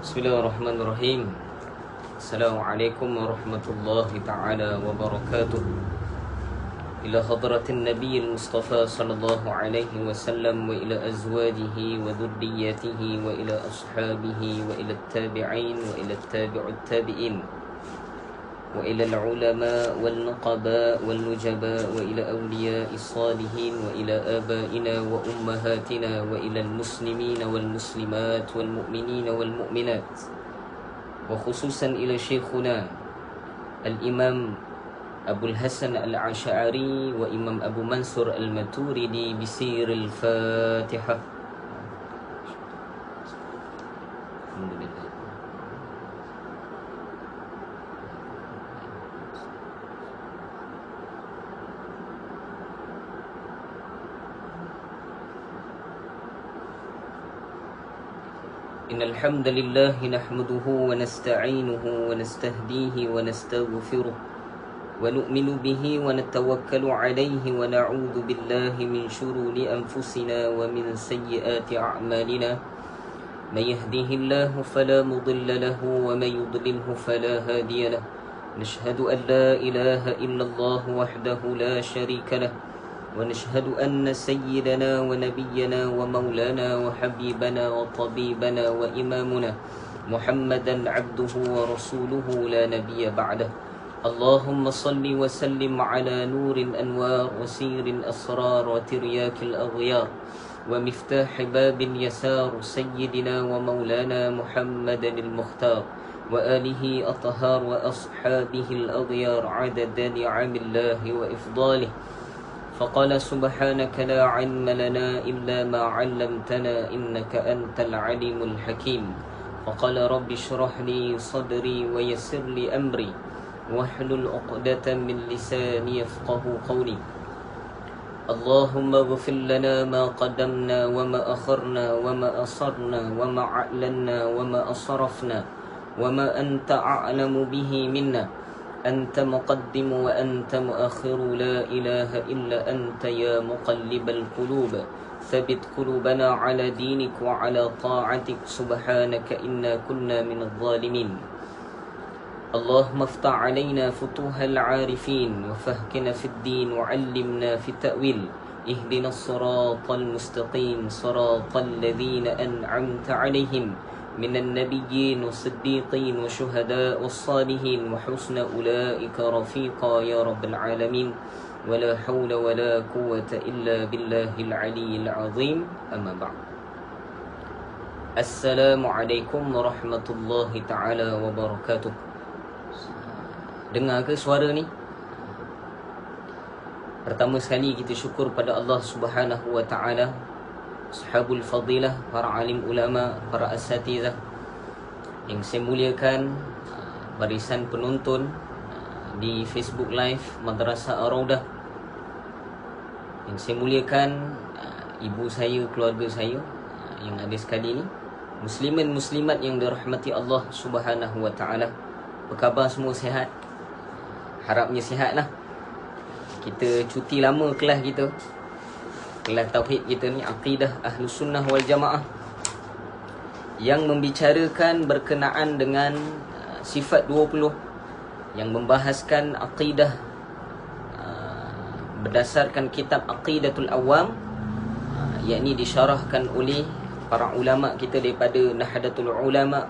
Bismillahirrahmanirrahim. Assalamualaikum warahmatullahi ta'ala wabarakatuh. Ila hadratin Nabiyil Mustafa sallallahu alaihi wasallam wa ila azwajihi wa dhurriyyatihi wa ila ashabihi wa ila tabi'in wa ila tabi'ut tabi'in wa ila al-ulama wal nuqaba wal nujaba wa ila awliya'is salihin wa ila abaina wa ummahatina wa ila al-muslimina wal muslimat wal mu'minina wal mu'minat wa khususan ila syekhuna al-imam Abul Hasan al-Ash'ari wa Imam Abu Mansur al-Maturidi bisir al-Fatihah. Alhamdulillah. Innal hamdalillah nahmaduhu wa nasta'inuhu wa nastahdihi wa nastaghfiruh wa nu'minu bihi wa natawakkalu alayhi wa na'udzu billahi min shururi anfusina wa min sayyiati a'malina may yahdihillahu fala mudilla lahu wa may yudlilhu fala hadiya lahu nashhadu an la ilaha illallah wahdahu la sharika lahu ونشهد أن سيدنا ونبينا ومولانا وحبيبنا وطبيبنا وإمامنا محمدا عبده ورسوله لا نبي بعده اللهم صل وسلم على نور الأنوار وسير الأسرار وترياك الأغيار ومفتاح باب يسار سيدنا ومولانا محمدا المختار وآله أطهار وأصحابه الأغيار عدد نعم الله وإفضاله فقال سبحانك لا علم لنا إلا ما علمتنا إنك أنت العليم الحكيم فقال رب اشرح لي صدري ويسر لي أمري واحلل عقدة من لساني يفقه قولي اللهم اغفر لنا ما قدمنا وما أخرنا وما أسرنا وما أعلنا وما أسرفنا وما أنت أعلم به منا أنت مقدم وأنت مؤخر لا إله إلا أنت يا مقلب القلوب ثبت قلوبنا على دينك وعلى طاعتك سبحانك إنا كنا من الظالمين اللهم افتح علينا فتوح العارفين وفهكنا في الدين وعلمنا في التأويل اهدنا الصراط المستقيم صراط الذين أنعمت عليهم من النبيين والصديقين والشهداء والصالحين وحسن أولئك رفيقا يا رب العالمين ولا حول ولا قوة إلا بالله العلي العظيم أما بعد السلام عليكم ورحمة الله تعالى وبركاته. Dengar ke suara ni? Pertama sekali kita syukur pada Allah Subhanahu wa taala, Ashabul Fadilah, para alim ulama, para asatizah yang saya muliakan, barisan penonton di Facebook Live Madrasah Ar-Raudah yang saya muliakan, ibu saya, keluarga saya yang ada sekali ni, muslimin muslimat yang dirahmati Allah Subhanahu wa taala. Apa khabar semua, sihat? Harapnya sihat lah. Kita cuti lama kelas kita, kelas tauhid kita ni, akidah Ahlus Sunnah wal Jamaah, yang membicarakan berkenaan dengan sifat 20, yang membahaskan akidah berdasarkan kitab Aqidatul Awam, yakni disyarahkan oleh para ulama kita daripada Nahdlatul Ulama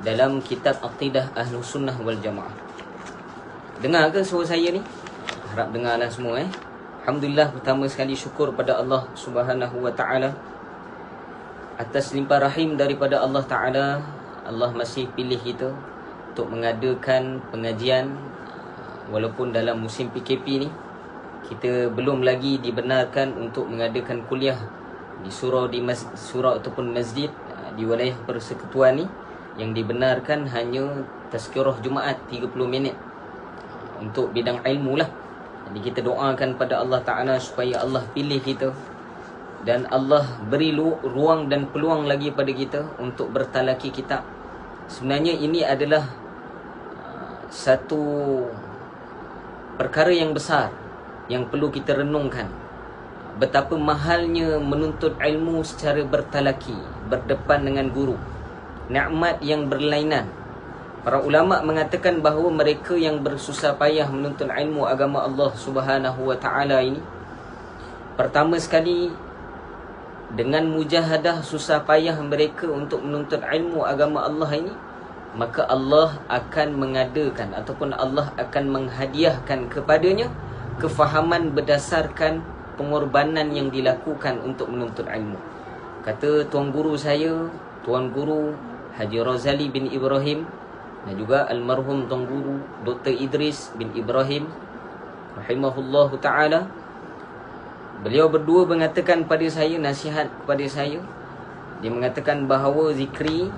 dalam kitab Aqidah Ahlus Sunnah wal Jamaah. Dengar ke suara saya ni? Harap dengarlah semua Alhamdulillah, pertama sekali syukur pada Allah Subhanahu wa taala atas limpah rahim daripada Allah taala. Allah masih pilih kita untuk mengadakan pengajian walaupun dalam musim PKP ni kita belum lagi dibenarkan untuk mengadakan kuliah di surau ataupun masjid di wilayah persekutuan ni. Yang dibenarkan hanya tazkirah Jumaat 30 minit untuk bidang ilmu lah. Jadi kita doakan pada Allah Ta'ala supaya Allah pilih kita dan Allah beri ruang dan peluang lagi pada kita untuk bertalaki kitab. Sebenarnya ini adalah satu perkara yang besar yang perlu kita renungkan. Betapa mahalnya menuntut ilmu secara bertalaki, berdepan dengan guru. nikmat yang berlainan. Para ulama mengatakan bahawa mereka yang bersusah payah menuntut ilmu agama Allah Subhanahu wa taala ini, pertama sekali dengan mujahadah susah payah mereka untuk menuntut ilmu agama Allah ini, maka Allah akan mengadakan ataupun Allah akan menghadiahkan kepadanya kefahaman berdasarkan pengorbanan yang dilakukan untuk menuntut ilmu. Kata tuan guru saya, Tuan Guru Haji Razali bin Ibrahim, dan juga almarhum Tuan Guru Dr. Idris bin Ibrahim rahimahullahu ta'ala, beliau berdua mengatakan pada saya, nasihat kepada saya. Dia mengatakan bahawa zikri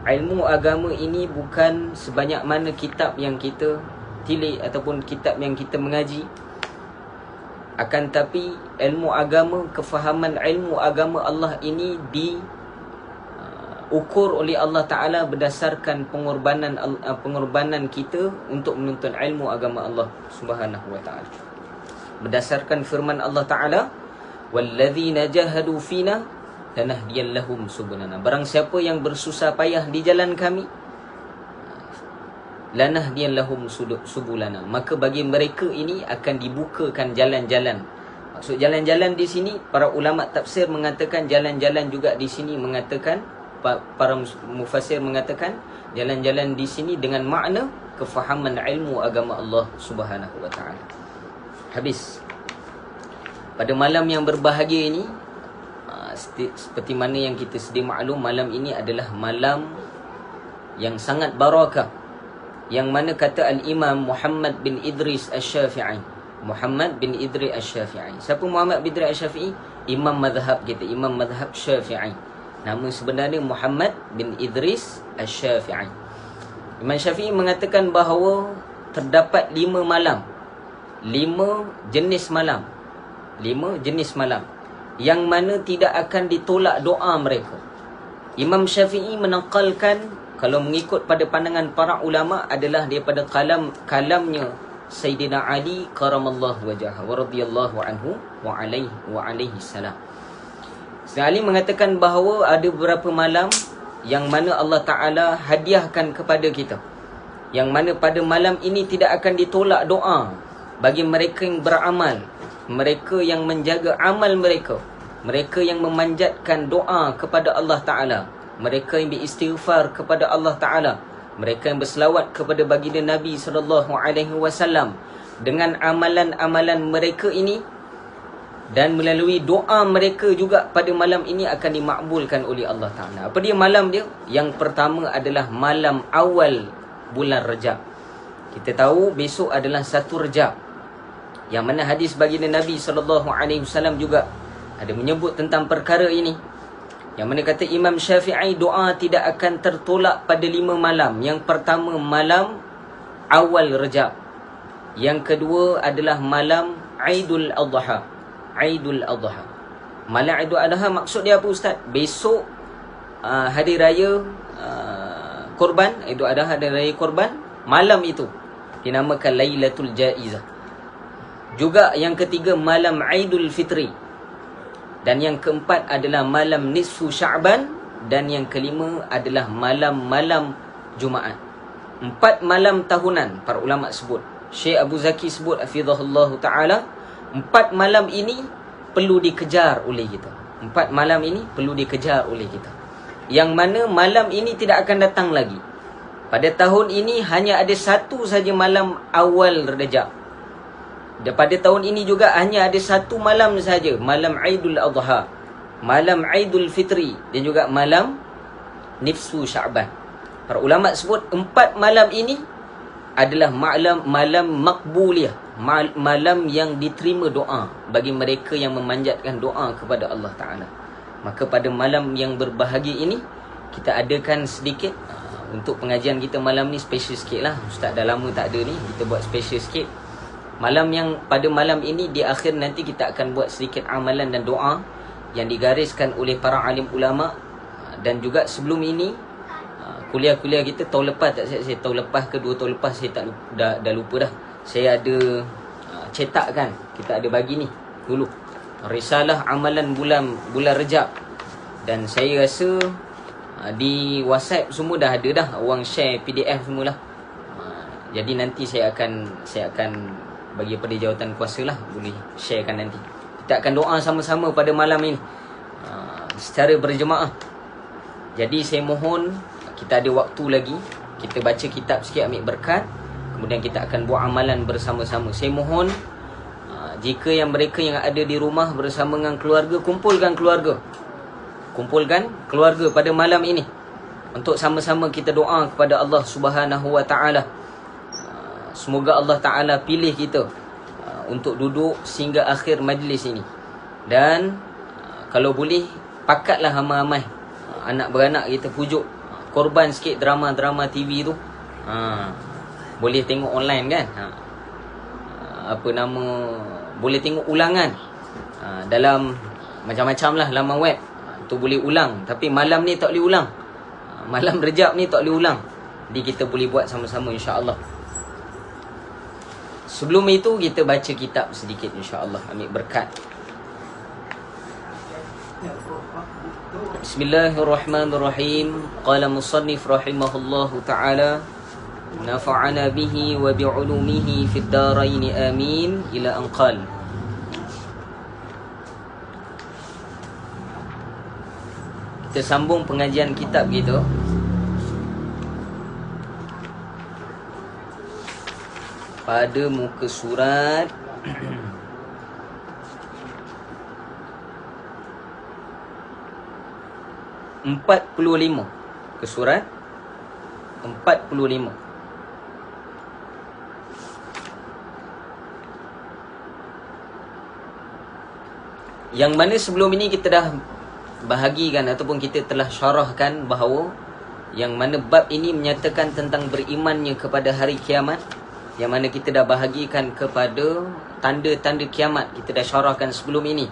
ilmu agama ini bukan sebanyak mana kitab yang kita tilik ataupun kitab yang kita mengaji, akan tapi ilmu agama, kefahaman ilmu agama Allah ini diukur oleh Allah Ta'ala berdasarkan pengorbanan kita untuk menuntut ilmu agama Allah Subhanahu wa Ta'ala. Berdasarkan firman Allah Ta'ala, walladzina jahadu fina lanahdiyannahum subulana. Barang siapa yang bersusah payah di jalan kami, lanahdiyannahum subulana, maka bagi mereka ini akan dibukakan jalan-jalan. Maksud jalan-jalan di sini, para ulama tafsir mengatakan jalan-jalan juga di sini, mengatakan para mufassir mengatakan jalan-jalan di sini dengan makna kefahaman ilmu agama Allah Subhanahu wa taala. Habis. Pada malam yang berbahagia ini, seperti mana yang kita sedia maklum, malam ini adalah malam yang sangat barakah, yang mana kata Al-Imam Muhammad bin Idris Asy-Syafi'i. Muhammad bin Idris Asy-Syafi'i. Siapa Muhammad bin Idris Asy-Syafi'i? Imam mazhab kita, Imam mazhab Syafi'i. Nama sebenarnya Muhammad bin Idris Asy-Syafi'i. Imam Syafi'i mengatakan bahawa terdapat 5 malam, 5 jenis malam, 5 jenis malam yang mana tidak akan ditolak doa mereka. Imam Syafi'i menakalkan, kalau mengikut pada pandangan para ulama, adalah daripada kalamnya Sayyidina Ali karamallahu wajhahu wa radhiyallahu anhu wa alaihi salam. Sayyidina Ali mengatakan bahawa ada beberapa malam yang mana Allah Ta'ala hadiahkan kepada kita, yang mana pada malam ini tidak akan ditolak doa bagi mereka yang beramal, mereka yang menjaga amal mereka, mereka yang memanjatkan doa kepada Allah Ta'ala, mereka yang beristighfar kepada Allah Ta'ala, mereka yang berselawat kepada baginda Nabi SAW, dengan amalan-amalan mereka ini dan melalui doa mereka juga pada malam ini akan dimakbulkan oleh Allah Ta'ala. Apa dia malam dia? Yang pertama adalah malam awal bulan Rajab. Kita tahu besok adalah 1 Rajab, yang mana hadis baginda Nabi SAW juga ada menyebut tentang perkara ini, yang mana kata Imam Syafi'i, doa tidak akan tertolak pada 5 malam. Yang pertama malam awal Rajab, yang kedua adalah malam Aidul Adha. Aidul Adha, malam Aidul Adha maksud dia apa Ustaz? Besok hari raya korban, Aidul Adha, hari raya korban, malam itu dinamakan Lailatul Jaizah. Juga yang ketiga malam Aidul Fitri, dan yang keempat adalah malam Nisfu Sya'ban, dan yang kelima adalah malam-malam Jumaat. 4 malam tahunan para ulama sebut. Syekh Abu Zaki sebut hafizahullahu ta'ala, 4 malam ini perlu dikejar oleh kita. 4 malam ini perlu dikejar oleh kita, yang mana malam ini tidak akan datang lagi. Pada tahun ini hanya ada 1 saja malam awal Rajab. Dan pada tahun ini juga hanya ada 1 malam saja, malam Aidul Adha, malam Aidul Fitri, dan juga malam Nisfu Sya'ban. Para ulama sebut 4 malam ini adalah malam makbuliyah, malam yang diterima doa bagi mereka yang memanjatkan doa kepada Allah Ta'ala. Maka pada malam yang berbahagia ini, kita adakan sedikit untuk pengajian kita malam ni, special sikit lah. Ustaz dah lama tak ada ni, kita buat special sikit. Pada malam ini, di akhir nanti kita akan buat sedikit amalan dan doa yang digariskan oleh para alim ulama. Dan juga sebelum ini, kuliah-kuliah kita tahun lepas, saya tahun lepas ke 2 tahun lepas, saya dah lupa dah. Saya ada cetak kan, kita ada bagi ni dulu, risalah amalan bulan Rajab. Dan saya rasa Di WhatsApp semua dah ada dah, orang share PDF semualah. Jadi nanti saya akan bagi pada jawatan kuasa lah, boleh sharekan nanti. Kita akan doa sama-sama pada malam ini secara berjemaah. Jadi saya mohon, kita ada waktu lagi, kita baca kitab sikit, ambil berkat, kemudian kita akan buat amalan bersama-sama. Saya mohon, jika yang mereka yang ada di rumah bersama dengan keluarga, kumpulkan keluarga pada malam ini untuk sama-sama kita doa kepada Allah Subhanahu wa taala. Semoga Allah Taala pilih kita untuk duduk sehingga akhir majlis ini. Dan kalau boleh, pakatlah ramai-ramai anak beranak kita, pujuk korban sikit drama-drama TV tu. Boleh tengok online kan, boleh tengok ulangan dalam macam-macam lah laman web tu, boleh ulang. Tapi malam ni tak boleh ulang, malam Rejab ni tak boleh ulang. Jadi kita boleh buat sama-sama insya-Allah. Sebelum itu kita baca kitab sedikit insya-Allah, ambil berkat. Bismillahirrahmanirrahim. Qala musannif rahimahullahu ta'ala, nafa'ana bihi wa bi'ulumihi fid darain amin, ila an qala. Kita sambung pengajian kitab kita pada muka surat 45. Ke surat 45. Yang mana sebelum ini kita dah bahagikan ataupun kita telah syarahkan bahawa yang mana bab ini menyatakan tentang berimannya kepada hari kiamat, yang mana kita dah bahagikan kepada tanda-tanda kiamat. Kita dah syarahkan sebelum ini,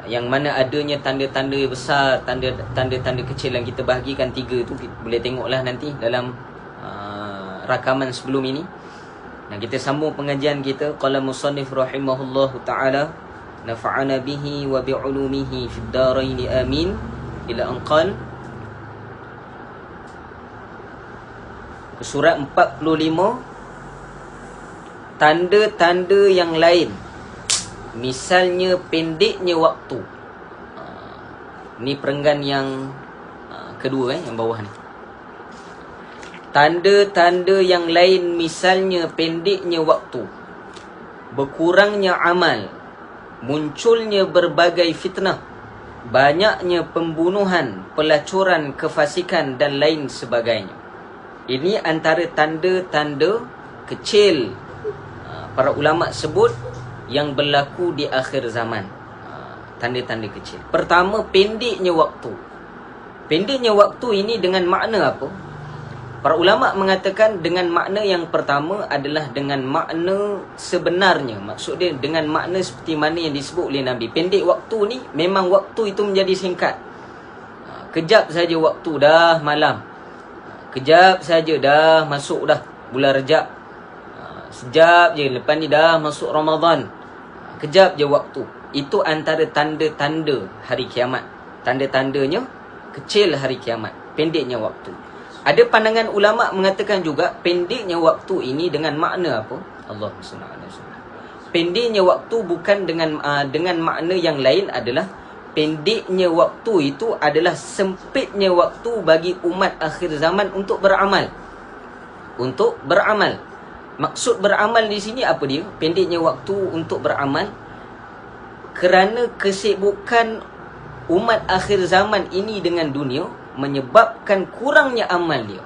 yang mana adanya tanda-tanda besar, tanda-tanda kecil, yang kita bahagikan 3 tu. Boleh tengoklah nanti dalam rakaman sebelum ini. Dan kita sambung pengajian kita. Qala musannif rahimahullahu ta'ala, nafa'ana bihi wa bi'ulumihi fid darain amin, ila an qala. Surat 45. Tanda-tanda yang lain, misalnya pendeknya waktu. Ni perenggan yang kedua, yang bawah ni. Tanda-tanda yang lain, misalnya pendeknya waktu, berkurangnya amal, munculnya berbagai fitnah, banyaknya pembunuhan, pelacuran, kefasikan dan lain sebagainya. Ini antara tanda-tanda kecil, para ulama sebut, yang berlaku di akhir zaman. Tanda-tanda kecil. Pertama, pendeknya waktu. Pendeknya waktu ini dengan makna apa? Para ulama mengatakan dengan makna yang pertama adalah dengan makna sebenarnya. Maksud dia dengan makna seperti mana yang disebut oleh Nabi. Pendek waktu ni, memang waktu itu menjadi singkat. Kejap saja waktu dah malam. Kejap saja dah masuk dah bulan Rejab. Sekejap je, lepas ni dah masuk Ramadan. Kejap je waktu. Itu antara tanda-tanda hari kiamat. Tanda-tandanya kecil hari kiamat, pendeknya waktu. Ada pandangan ulama mengatakan juga pendeknya waktu ini dengan makna apa? Allahumma salli ala Muhammad. Pendeknya waktu bukan dengan makna yang lain, adalah pendeknya waktu itu adalah sempitnya waktu bagi umat akhir zaman untuk beramal. Untuk beramal. Maksud beramal di sini apa dia? Pendeknya waktu untuk beramal kerana kesibukan umat akhir zaman ini dengan dunia menyebabkan kurangnya amal dia.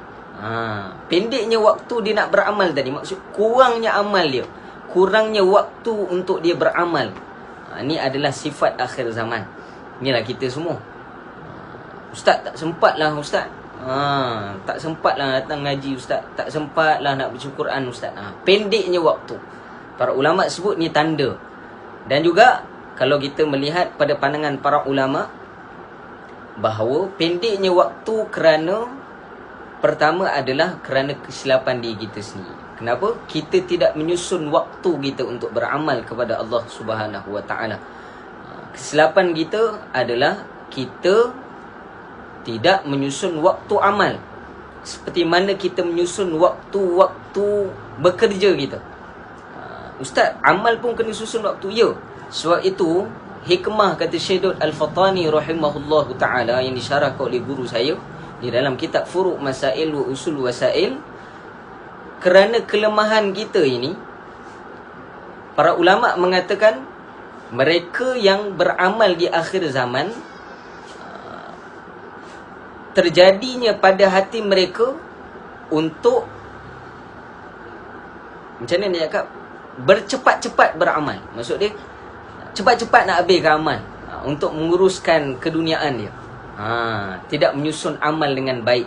Pendeknya waktu dia nak beramal tadi, maksud kurangnya amal dia, kurangnya waktu untuk dia beramal. Ini adalah sifat akhir zaman. Inilah kita semua. Ustaz tak sempat lah ustaz. Tak sempat lah datang ngaji ustaz. Tak sempat lah nak baca Quran ustaz. Pendeknya waktu. Para ulama sebut ni tanda. Dan juga kalau kita melihat pada pandangan para ulama, bahawa pendeknya waktu kerana pertama adalah kerana kesilapan diri kita sendiri. Kenapa? Kita tidak menyusun waktu kita untuk beramal kepada Allah Subhanahu Wa Taala. Kesilapan kita adalah kita tidak menyusun waktu amal seperti mana kita menyusun waktu-waktu bekerja kita. Ustaz, amal pun kena susun waktu. Ya, sebab itu hikmah kata Syekh Al-Fattani rahimahullah ta'ala yang disyarahkan oleh guru saya di dalam kitab Furu' Masail wa Usul Wasail, kerana kelemahan kita ini, para ulama mengatakan mereka yang beramal di akhir zaman, terjadinya pada hati mereka untuk, macam mana dia cakap, bercepat-cepat beramal. Maksud dia cepat-cepat nak habiskan amal, untuk menguruskan keduniaan dia. Tidak menyusun amal dengan baik.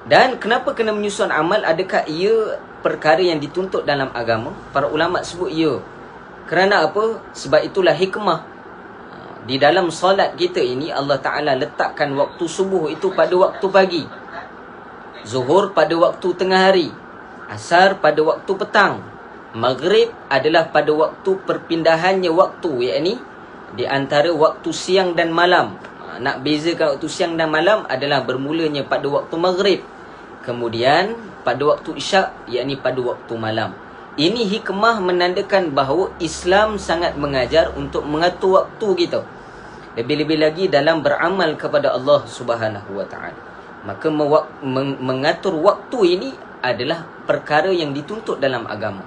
Dan kenapa kena menyusun amal? Adakah ia perkara yang dituntut dalam agama? Para ulama sebut ya. Kerana apa? Sebab itulah hikmah di dalam solat kita ini, Allah Ta'ala letakkan waktu subuh itu pada waktu pagi, zuhur pada waktu tengah hari, asar pada waktu petang, maghrib adalah pada waktu perpindahannya waktu, iaitu di antara waktu siang dan malam. Nak bezakan waktu siang dan malam adalah bermulanya pada waktu maghrib, kemudian pada waktu isyak, iaitu pada waktu malam. Ini hikmah menandakan bahawa Islam sangat mengajar untuk mengatur waktu kita. Lebih-lebih lagi dalam beramal kepada Allah Subhanahu Wa Ta'ala. Maka mengatur waktu ini adalah perkara yang dituntut dalam agama.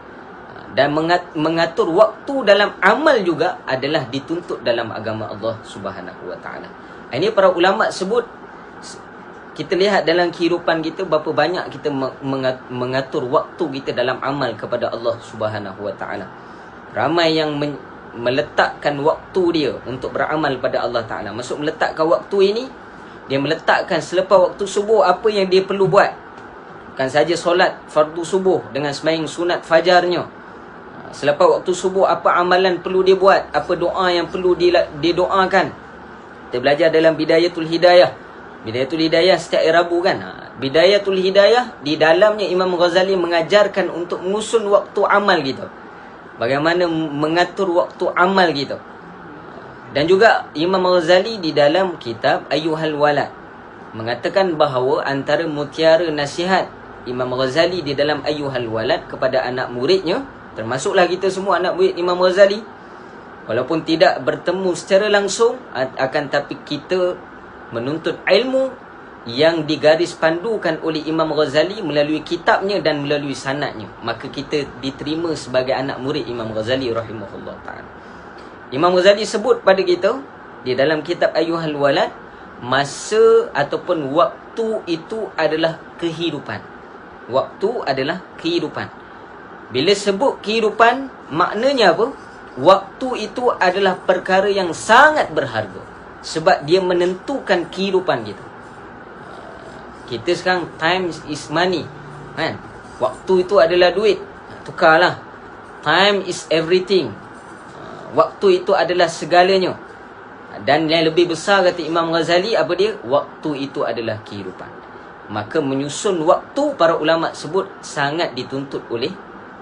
Dan mengatur waktu dalam amal juga adalah dituntut dalam agama Allah Subhanahu Wa Ta'ala. Ini para ulama sebut, kita lihat dalam kehidupan kita berapa banyak kita mengatur waktu kita dalam amal kepada Allah Subhanahu Wa Ta'ala. Ramai yang meletakkan waktu dia untuk beramal pada Allah Ta'ala. Maksud meletakkan waktu ini, dia meletakkan selepas waktu subuh apa yang dia perlu buat. Bukan saja solat fardu subuh dengan sembahyang sunat fajarnya. Selepas waktu subuh apa amalan perlu dia buat, apa doa yang perlu didoakan. Kita belajar dalam Bidayatul Hidayah. Bidayatul Hidayah setiap Rabu kan. Bidayatul Hidayah, di dalamnya Imam Ghazali mengajarkan untuk mengusun waktu amal kita. Bagaimana mengatur waktu amal kita. Dan juga Imam Ghazali di dalam kitab Ayyuhal Walad mengatakan bahawa antara mutiara nasihat Imam Ghazali di dalam Ayyuhal Walad kepada anak muridnya, termasuklah kita semua anak murid Imam Ghazali, walaupun tidak bertemu secara langsung, akan tapi kita menuntut ilmu yang digaris pandukan oleh Imam Ghazali melalui kitabnya dan melalui sanadnya, maka kita diterima sebagai anak murid Imam Ghazali rahimahullah ta'ala. Imam Ghazali sebut pada kita di dalam kitab Ayyuhal Walad, masa ataupun waktu itu adalah kehidupan. Waktu adalah kehidupan. Bila sebut kehidupan, maknanya apa? Waktu itu adalah perkara yang sangat berharga, sebab dia menentukan kehidupan kita. Kita sekarang time is money, kan? Waktu itu adalah duit. Tukarlah. Time is everything. Waktu itu adalah segalanya. Dan yang lebih besar kata Imam Ghazali, apa dia? Waktu itu adalah kehidupan. Maka menyusun waktu, para ulama sebut sangat dituntut oleh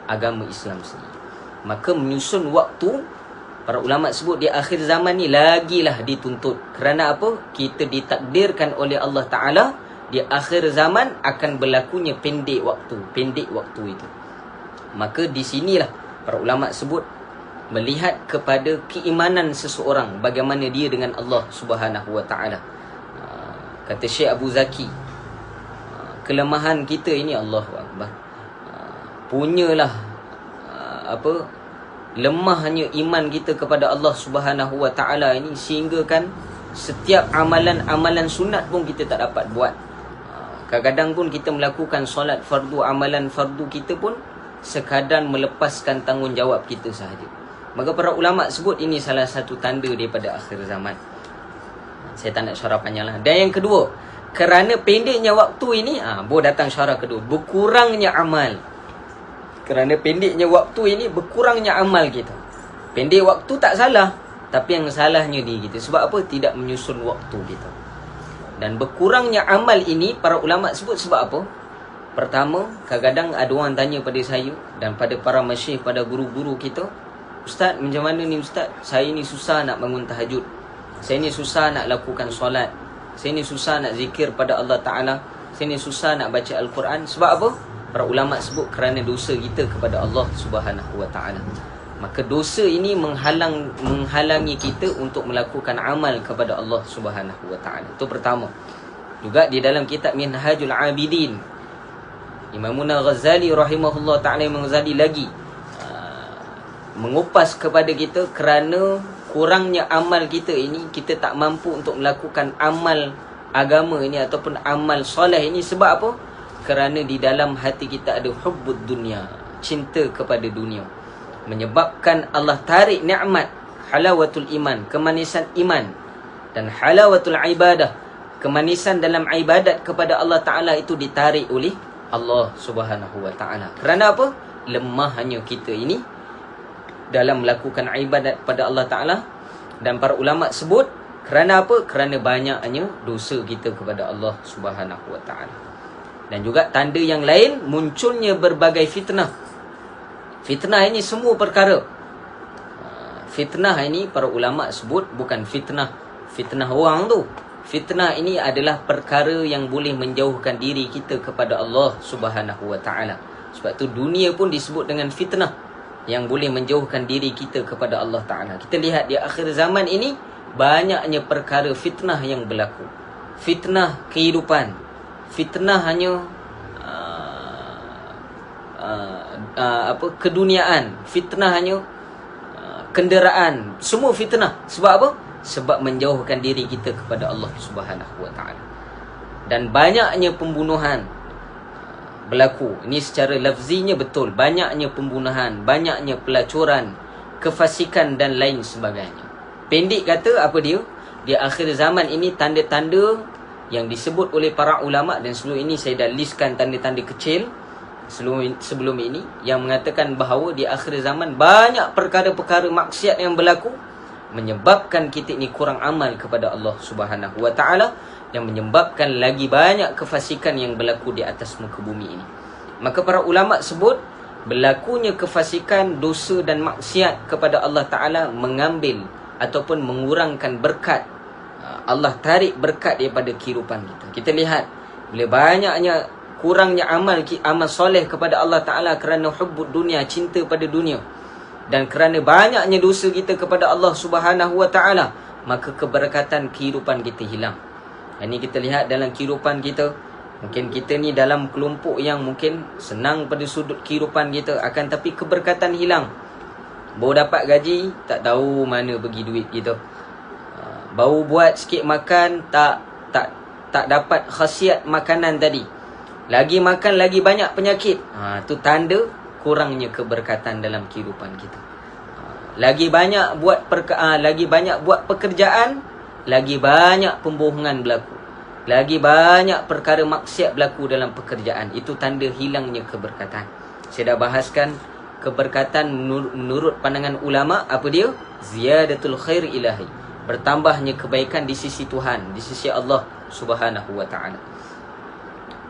agama Islam sendiri. Maka menyusun waktu, para ulama sebut di akhir zaman ni lagilah dituntut. Kerana apa? Kita ditakdirkan oleh Allah Ta'ala di akhir zaman akan berlakunya pendek waktu itu. Maka di sinilah para ulama sebut melihat kepada keimanan seseorang, bagaimana dia dengan Allah Subhanahu Wa Ta'ala. Kata Syekh Abu Zaki, kelemahan kita ini, Allahu Akbar, punyalah lemahnya iman kita kepada Allah Subhanahu Wa Ta'ala ini, sehingga kan setiap amalan sunat pun kita tak dapat buat. Kadang-kadang pun kita melakukan solat fardu, amalan fardu kita pun sekadar melepaskan tanggungjawab kita sahaja. Maka para ulama sebut ini salah satu tanda daripada akhir zaman. Saya tak nak syarah panjang lah. Dan yang kedua, kerana pendeknya waktu ini, datang syarah kedua, berkurangnya amal. Kerana pendeknya waktu ini, berkurangnya amal kita. Pendek waktu tak salah, tapi yang salahnya diri kita. Sebab apa? Tidak menyusun waktu kita. Dan berkurangnya amal ini, para ulama sebut sebab apa? Pertama, kadang-kadang ada orang tanya pada saya dan pada para masyayikh, pada guru-guru kita, Ustaz, macam mana ni Ustaz? Saya ni susah nak bangun tahajud. Saya ni susah nak lakukan solat. Saya ni susah nak zikir pada Allah Ta'ala, saya ni susah nak baca Al-Quran. Sebab apa? Para ulama sebut kerana dosa kita kepada Allah Subhanahu Wa Ta'ala. Maka dosa ini menghalangi kita untuk melakukan amal kepada Allah Subhanahu Wa Ta'ala. Itu pertama. Juga di dalam kitab Minhajul Abidin, Imamuna Ghazali rahimahullah ta'ala, Imam Ghazali lagi mengupas kepada kita kerana kurangnya amal kita ini, kita tak mampu untuk melakukan amal agama ini ataupun amal soleh ini. Sebab apa? Kerana di dalam hati kita ada hubbud dunia, cinta kepada dunia, menyebabkan Allah tarik nikmat halawatul iman, kemanisan iman, dan halawatul ibadah, kemanisan dalam ibadat kepada Allah Ta'ala itu ditarik oleh Allah Subhanahu Wa Ta'ala. Kerana apa? Lemahnya kita ini dalam melakukan ibadat pada Allah Ta'ala. Dan para ulama sebut kerana apa? Kerana banyaknya dosa kita kepada Allah Subhanahu Wa Ta'ala. Dan juga tanda yang lain, munculnya berbagai fitnah. Fitnah ini semua perkara. Fitnah ini para ulama sebut bukan fitnah orang tu. Fitnah ini adalah perkara yang boleh menjauhkan diri kita kepada Allah Subhanahu Wa Ta'ala. Sebab tu dunia pun disebut dengan fitnah, yang boleh menjauhkan diri kita kepada Allah Ta'ala. Kita lihat di akhir zaman ini, banyaknya perkara fitnah yang berlaku. Fitnah kehidupan, fitnah hanya keduniaan, fitnah hanya kenderaan. Semua fitnah. Sebab apa? Sebab menjauhkan diri kita kepada Allah Subhanahu Wa Ta'ala. Dan banyaknya pembunuhan berlaku. Ini secara lafzinya betul. Banyaknya pembunuhan, banyaknya pelacuran, kefasikan dan lain sebagainya. Pendek kata, apa dia? Di akhir zaman ini tanda-tanda yang disebut oleh para ulama, dan sebelum ini saya dah listkan tanda-tanda kecil sebelum ini, yang mengatakan bahawa di akhir zaman banyak perkara-perkara maksiat yang berlaku, menyebabkan kita ini kurang amal kepada Allah Subhanahu Wa Ta'ala, yang menyebabkan lagi banyak kefasikan yang berlaku di atas muka bumi ini. Maka para ulama sebut berlakunya kefasikan, dosa dan maksiat kepada Allah Ta'ala mengambil ataupun mengurangkan berkat. Allah tarik berkat daripada kehidupan kita. Kita lihat bila banyaknya kurangnya amal soleh kepada Allah Ta'ala kerana hubbud dunia, cinta pada dunia, dan kerana banyaknya dosa kita kepada Allah Subhanahu Wa Ta'ala, maka keberkatan kehidupan kita hilang. Ini kita lihat dalam kehidupan kita. Mungkin kita ni dalam kelompok yang mungkin senang pada sudut kehidupan kita, akan tapi keberkatan hilang. Baru dapat gaji, tak tahu mana pergi duit kita. Baru buat sikit makan, tak dapat khasiat makanan tadi. Lagi makan, lagi banyak penyakit. Tu tanda kurangnya keberkatan dalam kehidupan kita. Lagi banyak buat pekerjaan, lagi banyak pembohongan berlaku, lagi banyak perkara maksiat berlaku dalam pekerjaan. Itu tanda hilangnya keberkatan. Saya dah bahaskan keberkatan menurut pandangan ulama, apa dia? Ziyadatul khair ilahi, bertambahnya kebaikan di sisi Tuhan, di sisi Allah Subhanahu Wa Ta'ala.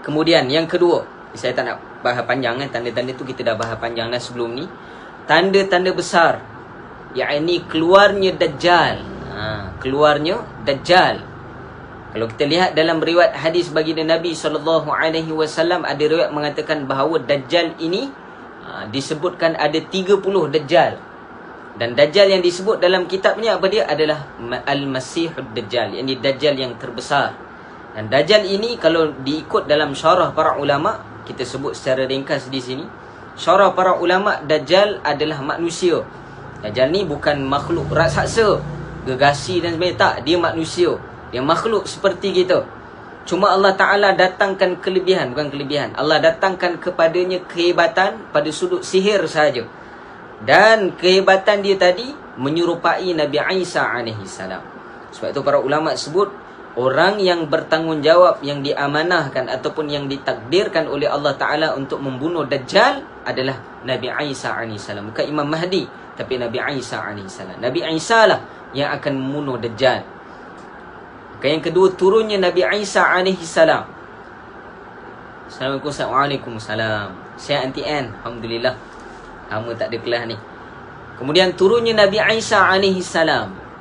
Kemudian yang kedua, saya tak nak bahas panjang kan, tanda-tanda tu kita dah bahas panjang dah sebelum ni. Tanda-tanda besar, yakni keluarnya Dajjal. Keluarnya Dajjal. Kalau kita lihat dalam riwayat hadis baginda Nabi SAW, ada riwayat mengatakan bahawa Dajjal ini disebutkan ada 30 Dajjal. Dan Dajjal yang disebut dalam kitab ni apa dia? Adalah Al-Masihud Dajjal, yakni Dajjal yang terbesar. Dan Dajjal ini kalau diikut dalam syarah para ulama, kita sebut secara ringkas di sini. Syarah para ulama, Dajjal adalah manusia. Dajjal ni bukan makhluk raksasa, gegasi dan sebagainya. Tak, dia manusia. Dia makhluk seperti kita. Cuma Allah Ta'ala datangkan kelebihan, bukan kelebihan, Allah datangkan kepadanya kehebatan pada sudut sihir sahaja. Dan kehebatan dia tadi menyerupai Nabi Isa AS. Sebab itu para ulama sebut, orang yang bertanggungjawab, yang diamanahkan ataupun yang ditakdirkan oleh Allah Ta'ala untuk membunuh Dajjal adalah Nabi Isa AS. Bukan Imam Mahdi, tapi Nabi Isa AS. Nabi Isa lah yang akan membunuh Dajjal. Yang kedua, turunnya Nabi Isa AS. Assalamualaikum. Waalaikumsalam. Saya Aunty Ann, alhamdulillah. Lama tak ada kelas ni. Kemudian turunnya Nabi Isa AS.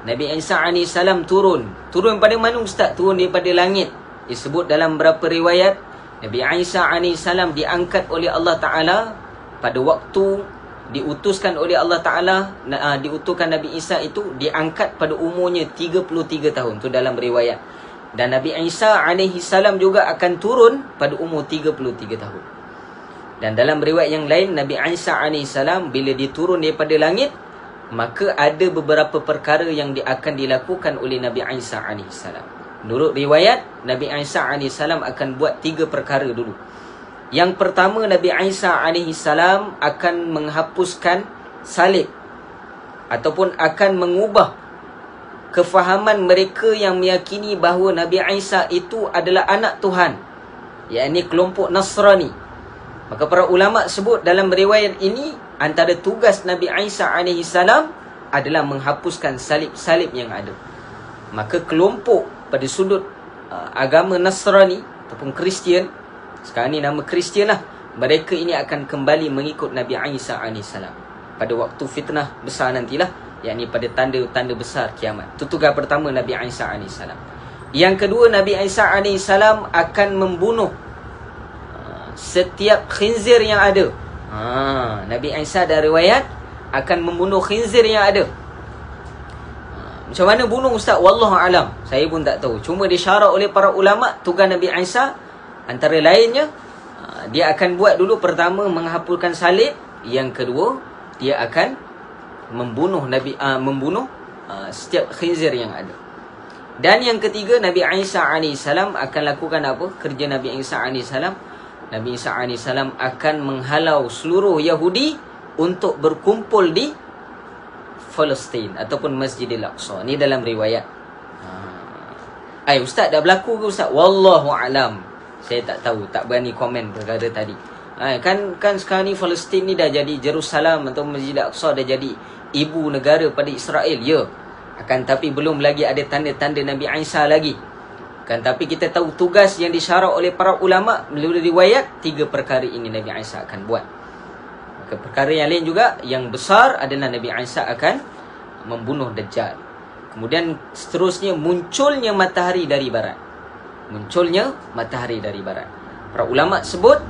Nabi Isa AS turun. Turun pada mana Ustaz? Turun daripada langit. Disebut dalam beberapa riwayat, Nabi Isa AS diangkat oleh Allah Ta'ala pada waktu diutuskan oleh Allah Ta'ala. Diutuskan Nabi Isa itu diangkat pada umurnya 33 tahun. Itu dalam riwayat. Dan Nabi Isa AS juga akan turun pada umur 33 tahun. Dan dalam riwayat yang lain, Nabi Isa AS bila diturun daripada langit, maka ada beberapa perkara yang akan dilakukan oleh Nabi Isa AS. Menurut riwayat, Nabi Isa AS akan buat 3 perkara dulu. Yang pertama, Nabi Isa AS akan menghapuskan salib, ataupun akan mengubah kefahaman mereka yang meyakini bahawa Nabi Isa itu adalah anak Tuhan, yakni kelompok Nasrani. Maka para ulama sebut dalam riwayat ini, antara tugas Nabi Isa AS adalah menghapuskan salib-salib yang ada. Maka kelompok pada sudut agama Nasrani ataupun Kristian, sekarang ni nama Kristian lah, mereka ini akan kembali mengikut Nabi Isa AS pada waktu fitnah besar nantilah, yakni pada tanda-tanda besar kiamat. Itu tugas pertama Nabi Isa AS. Yang kedua, Nabi Isa AS akan membunuh setiap khinzir yang ada. Nabi Isa ada riwayat akan membunuh khinzir yang ada. Macam mana bunuh Ustaz? Wallahu alam, saya pun tak tahu. Cuma disyarat oleh para ulama, tugas Nabi Isa antara lainnya, dia akan buat dulu, pertama menghapuskan salib, yang kedua dia akan membunuh setiap khinzir yang ada. Dan yang ketiga, Nabi Isa AS akan lakukan apa? Kerja Nabi Isa AS. Nabi Isa AS akan menghalau seluruh Yahudi untuk berkumpul di Palestin ataupun Masjidil Aqsa. Ni dalam riwayat. Ustaz, dah berlaku ke Ustaz? Wallahu alam, saya tak tahu, tak berani komen perkara tadi. Kan sekarang ni Palestin ni dah jadi Jerusalem atau Masjidil Aqsa, dah jadi ibu negara pada Israel. Ya, akan tapi belum lagi ada tanda-tanda Nabi Isa lagi. Kan tapi kita tahu tugas yang disyarat oleh para ulama melalui riwayat, 3 perkara ini Nabi Isa akan buat. Maka perkara yang lain juga yang besar adalah Nabi Isa akan membunuh Dajjal. Kemudian seterusnya munculnya matahari dari barat. Munculnya matahari dari barat. Para ulama sebut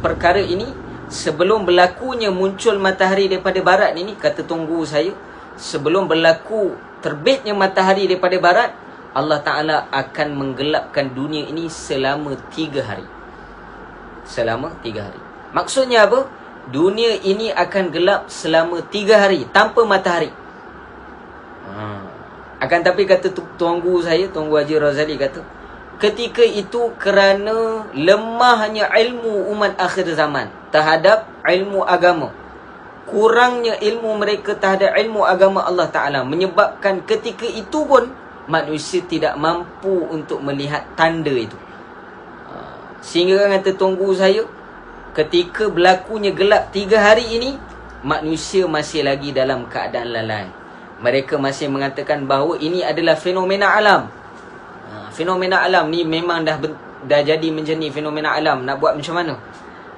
perkara ini, sebelum berlakunya muncul matahari daripada barat ini, kata tunggu saya, sebelum berlaku terbitnya matahari daripada barat, Allah Ta'ala akan menggelapkan dunia ini selama 3 hari. Selama 3 hari. Maksudnya apa? Dunia ini akan gelap selama 3 hari tanpa matahari. Akan tapi kata tuanku saya, Tuanku Haji Razali kata, ketika itu kerana lemahnya ilmu umat akhir zaman terhadap ilmu agama, kurangnya ilmu mereka terhadap ilmu agama Allah Ta'ala, menyebabkan ketika itu pun manusia tidak mampu untuk melihat tanda itu. Sehingga kan kata tunggu saya, ketika berlakunya gelap 3 hari ini, manusia masih lagi dalam keadaan lalai. Mereka masih mengatakan bahawa ini adalah fenomena alam. Fenomena alam ni memang dah jadi macam ni, fenomena alam, nak buat macam mana?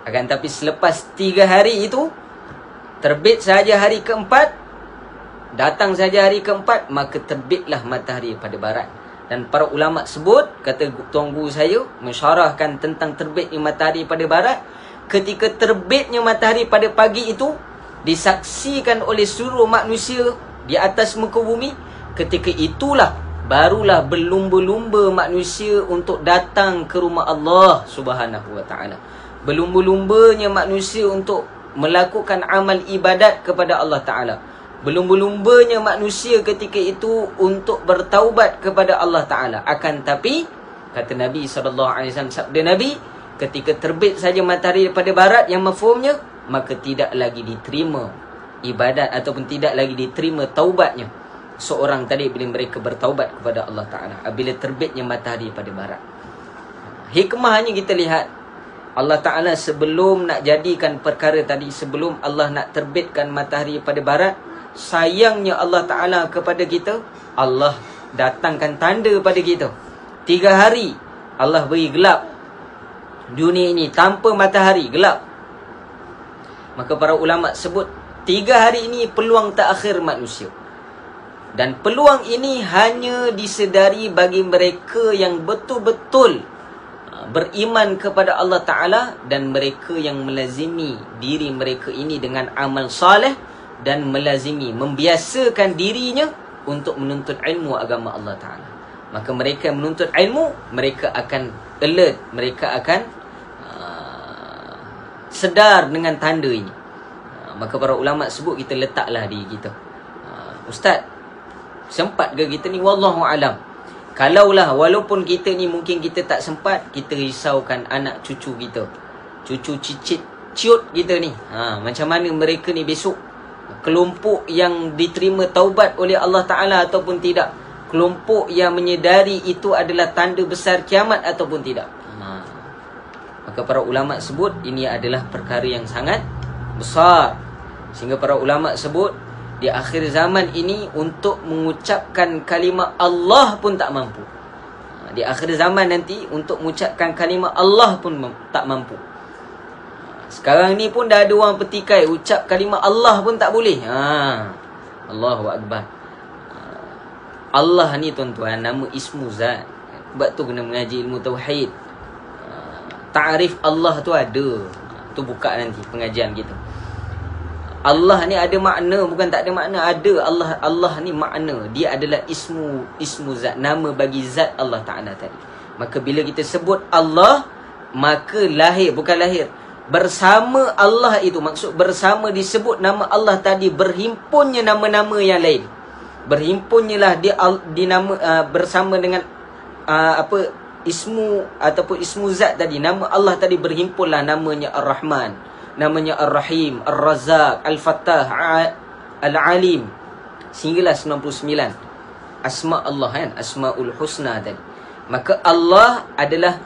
Akan tapi selepas 3 hari itu, terbit sahaja hari keempat, datang saja hari keempat, maka terbitlah matahari pada barat. Dan para ulama sebut, kata tunggu saya, mensyarahkan tentang terbitnya matahari pada barat, ketika terbitnya matahari pada pagi itu disaksikan oleh seluruh manusia di atas muka bumi, ketika itulah barulah berlumba-lumba manusia untuk datang ke rumah Allah Subhanahu wa ta'ala. Berlumba-lumbanya manusia untuk melakukan amal ibadat kepada Allah Ta'ala. Berlumba-lumbanya manusia ketika itu untuk bertaubat kepada Allah Ta'ala. Akan tapi, kata Nabi SAW, sabda Nabi, ketika terbit saja matahari daripada barat, yang mafhumnya, maka tidak lagi diterima ibadat ataupun tidak lagi diterima taubatnya seorang tadi bila mereka bertaubat kepada Allah Ta'ala bila terbitnya matahari pada barat. Hikmahnya kita lihat, Allah Ta'ala sebelum nak jadikan perkara tadi, sebelum Allah nak terbitkan matahari pada barat, sayangnya Allah Ta'ala kepada kita, Allah datangkan tanda pada kita. 3 hari Allah beri gelap dunia ini tanpa matahari, gelap. Maka para ulama sebut 3 hari ini peluang terakhir manusia. Dan peluang ini hanya disedari bagi mereka yang betul-betul beriman kepada Allah Ta'ala, dan mereka yang melazimi diri mereka ini dengan amal saleh dan melazimi, membiasakan dirinya untuk menuntut ilmu agama Allah Ta'ala. Maka mereka yang menuntut ilmu, mereka akan alert, mereka akan sedar dengan tanda ini. Maka para ulama sebut kita letaklah diri kita. Ustaz, sempat ke kita ni? Wallahu alam. Kalaulah walaupun kita ni mungkin kita tak sempat, kita risaukan anak cucu kita, cucu cicit ciut kita ni. Macam mana mereka ni besok, kelompok yang diterima taubat oleh Allah Ta'ala ataupun tidak, kelompok yang menyedari itu adalah tanda besar kiamat ataupun tidak. Maka para ulama sebut ini adalah perkara yang sangat besar, sehingga para ulama sebut di akhir zaman ini untuk mengucapkan kalimah Allah pun tak mampu. Di akhir zaman nanti untuk mengucapkan kalimah Allah pun tak mampu. Sekarang ni pun dah ada orang petikai ucap kalimah Allah pun tak boleh. Allahu Akbar. Allah ni tuan-tuan nama ismu zat. Sebab tu kena mengaji ilmu tauhid. Ta'rif Allah tu ada. Tu buka nanti pengajian kita. Allah ni ada makna, bukan tak ada makna. Ada. Allah ni makna. Dia adalah ismu zat, nama bagi zat Allah Ta'ala tadi. Maka bila kita sebut Allah, maka lahir, bukan lahir, bersama Allah itu, maksud bersama disebut nama Allah tadi, berhimpunnya nama-nama yang lain. Berhimpunnyalah di nama bersama dengan ismu ataupun ismu zat tadi, nama Allah tadi berhimpunlah namanya Ar-Rahman, namanya Ar-Rahim, Ar-Razzaq, Al-Fattah, Al-Alim, sehinggalah 99 asma Allah kan, Asmaul Husna tadi. Maka Allah adalah,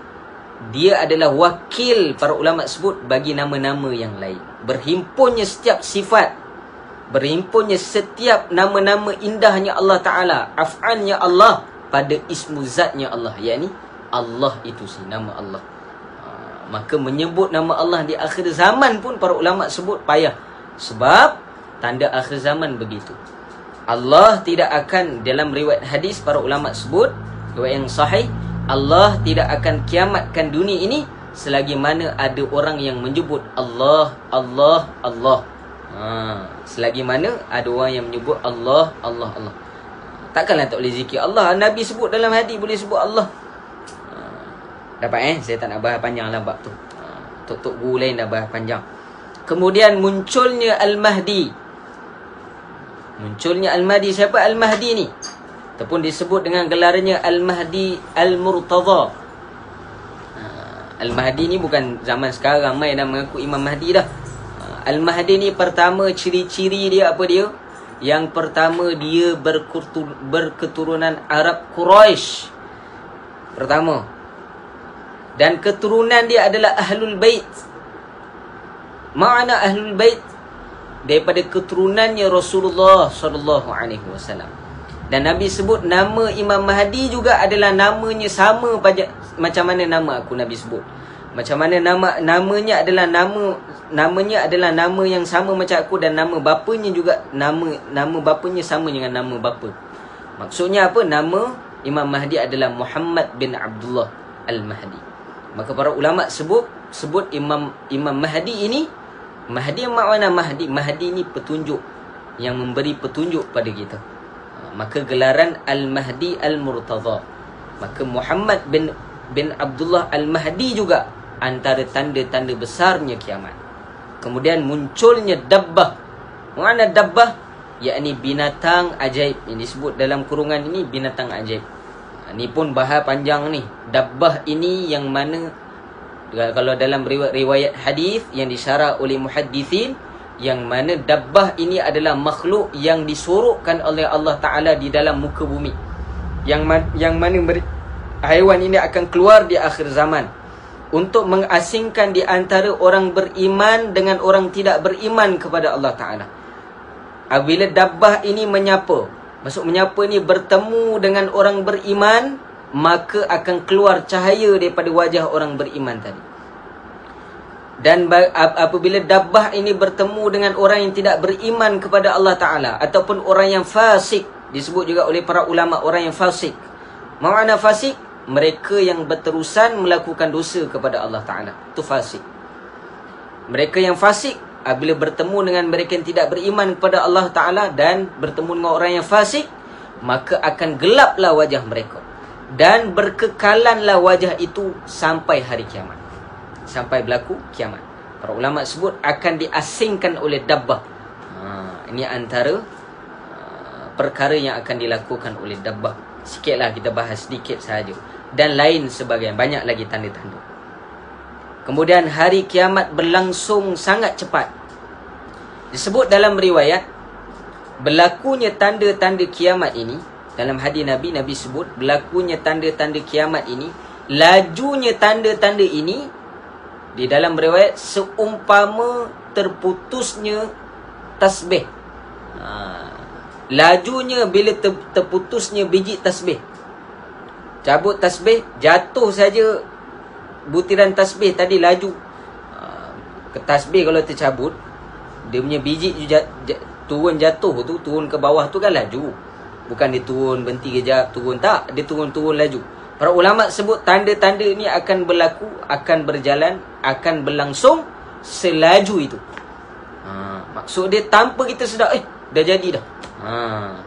dia adalah wakil, para ulama sebut, bagi nama-nama yang lain. Berhimpunnya setiap sifat, berhimpunnya setiap nama-nama indahnya Allah Ta'ala, af'alnya Allah pada ismu zatnya Allah, yakni Allah itu si nama Allah. Maka menyebut nama Allah di akhir zaman pun para ulama sebut payah. Sebab tanda akhir zaman begitu. Allah tidak akan, dalam riwayat hadis para ulama sebut, riwayat yang sahih, Allah tidak akan kiamatkan dunia ini selagi mana ada orang yang menyebut Allah, Allah, Allah. Selagi mana ada orang yang menyebut Allah, Allah, Allah. Takkanlah tak boleh zikir Allah. Nabi sebut dalam hadis boleh sebut Allah. Dapat saya tak nak bahas panjang lah bab tu. Tok-tok guru lain dah bahas panjang. Kemudian munculnya Al-Mahdi. Munculnya Al-Mahdi. Siapa Al-Mahdi ni? Ataupun disebut dengan gelarnya Al-Mahdi Al-Murtadha. Al-Mahdi ni bukan zaman sekarang ramai dah mengaku Imam Mahdi dah. Al-Mahdi ni pertama ciri-ciri dia apa dia? Yang pertama dia berketurunan Arab Quraisy. Pertama. Dan keturunan dia adalah Ahlul Bait. Makna Ahlul Bait? Daripada keturunannya Rasulullah SAW. Dan Nabi sebut nama Imam Mahdi juga adalah namanya sama macam mana nama aku, Nabi sebut. Macam mana namanya adalah nama yang sama macam aku, dan nama bapanya juga nama bapanya sama dengan nama bapa. Maksudnya apa? Nama Imam Mahdi adalah Muhammad bin Abdullah Al-Mahdi. Maka para ulama sebut Imam Mahdi ini, Mahdi makna Mahdi. Mahdi ini petunjuk, yang memberi petunjuk pada kita. Maka gelaran Al-Mahdi Al-Murtadha. Maka Muhammad bin Abdullah Al-Mahdi juga antara tanda-tanda besarnya kiamat. Kemudian munculnya Dabbah. Makna Dabbah, yakni binatang ajaib. Ini disebut dalam kurungan ini binatang ajaib. Ni pun bahas panjang ni. Dabbah ini yang mana, kalau dalam riwayat hadis yang disyarah oleh muhaddithin, yang mana dabbah ini adalah makhluk yang disorokkan oleh Allah Ta'ala di dalam muka bumi, yang mana haiwan ini akan keluar di akhir zaman untuk mengasingkan di antara orang beriman dengan orang tidak beriman kepada Allah Ta'ala. Apabila dabbah ini menyapa, maksud menyapa ni bertemu dengan orang beriman, maka akan keluar cahaya daripada wajah orang beriman tadi. Dan apabila dabbah ini bertemu dengan orang yang tidak beriman kepada Allah Ta'ala, ataupun orang yang fasik, disebut juga oleh para ulama orang yang fasik. Makna fasik, mereka yang berterusan melakukan dosa kepada Allah Ta'ala. Itu fasik. Mereka yang fasik, apabila bertemu dengan mereka yang tidak beriman kepada Allah Ta'ala dan bertemu dengan orang yang fasik, maka akan gelaplah wajah mereka. Dan berkekalanlah wajah itu sampai hari kiamat. Sampai berlaku kiamat. Para ulama sebut akan diasingkan oleh dabbah. Ini antara perkara yang akan dilakukan oleh dabbah. Sikitlah kita bahas sedikit sahaja. Dan lain sebagainya. Banyak lagi tanda-tanda. Kemudian hari kiamat berlangsung sangat cepat. Disebut dalam riwayat, berlakunya tanda-tanda kiamat ini, dalam hadis Nabi, Nabi sebut berlakunya tanda-tanda kiamat ini, lajunya tanda-tanda ini, di dalam riwayat, seumpama terputusnya tasbih. Lajunya bila terputusnya biji tasbih. Cabut tasbih, jatuh saja butiran tasbih tadi laju. Tasbih kalau tercabut, dia punya biji turun jatuh tu, turun ke bawah tu kan laju. Bukan dia turun berhenti kejap, turun tak, dia turun laju. Para ulama sebut tanda-tanda ini akan berlaku, akan berjalan, akan berlangsung selaju itu. Maksud dia tanpa kita sedar, dah jadi dah.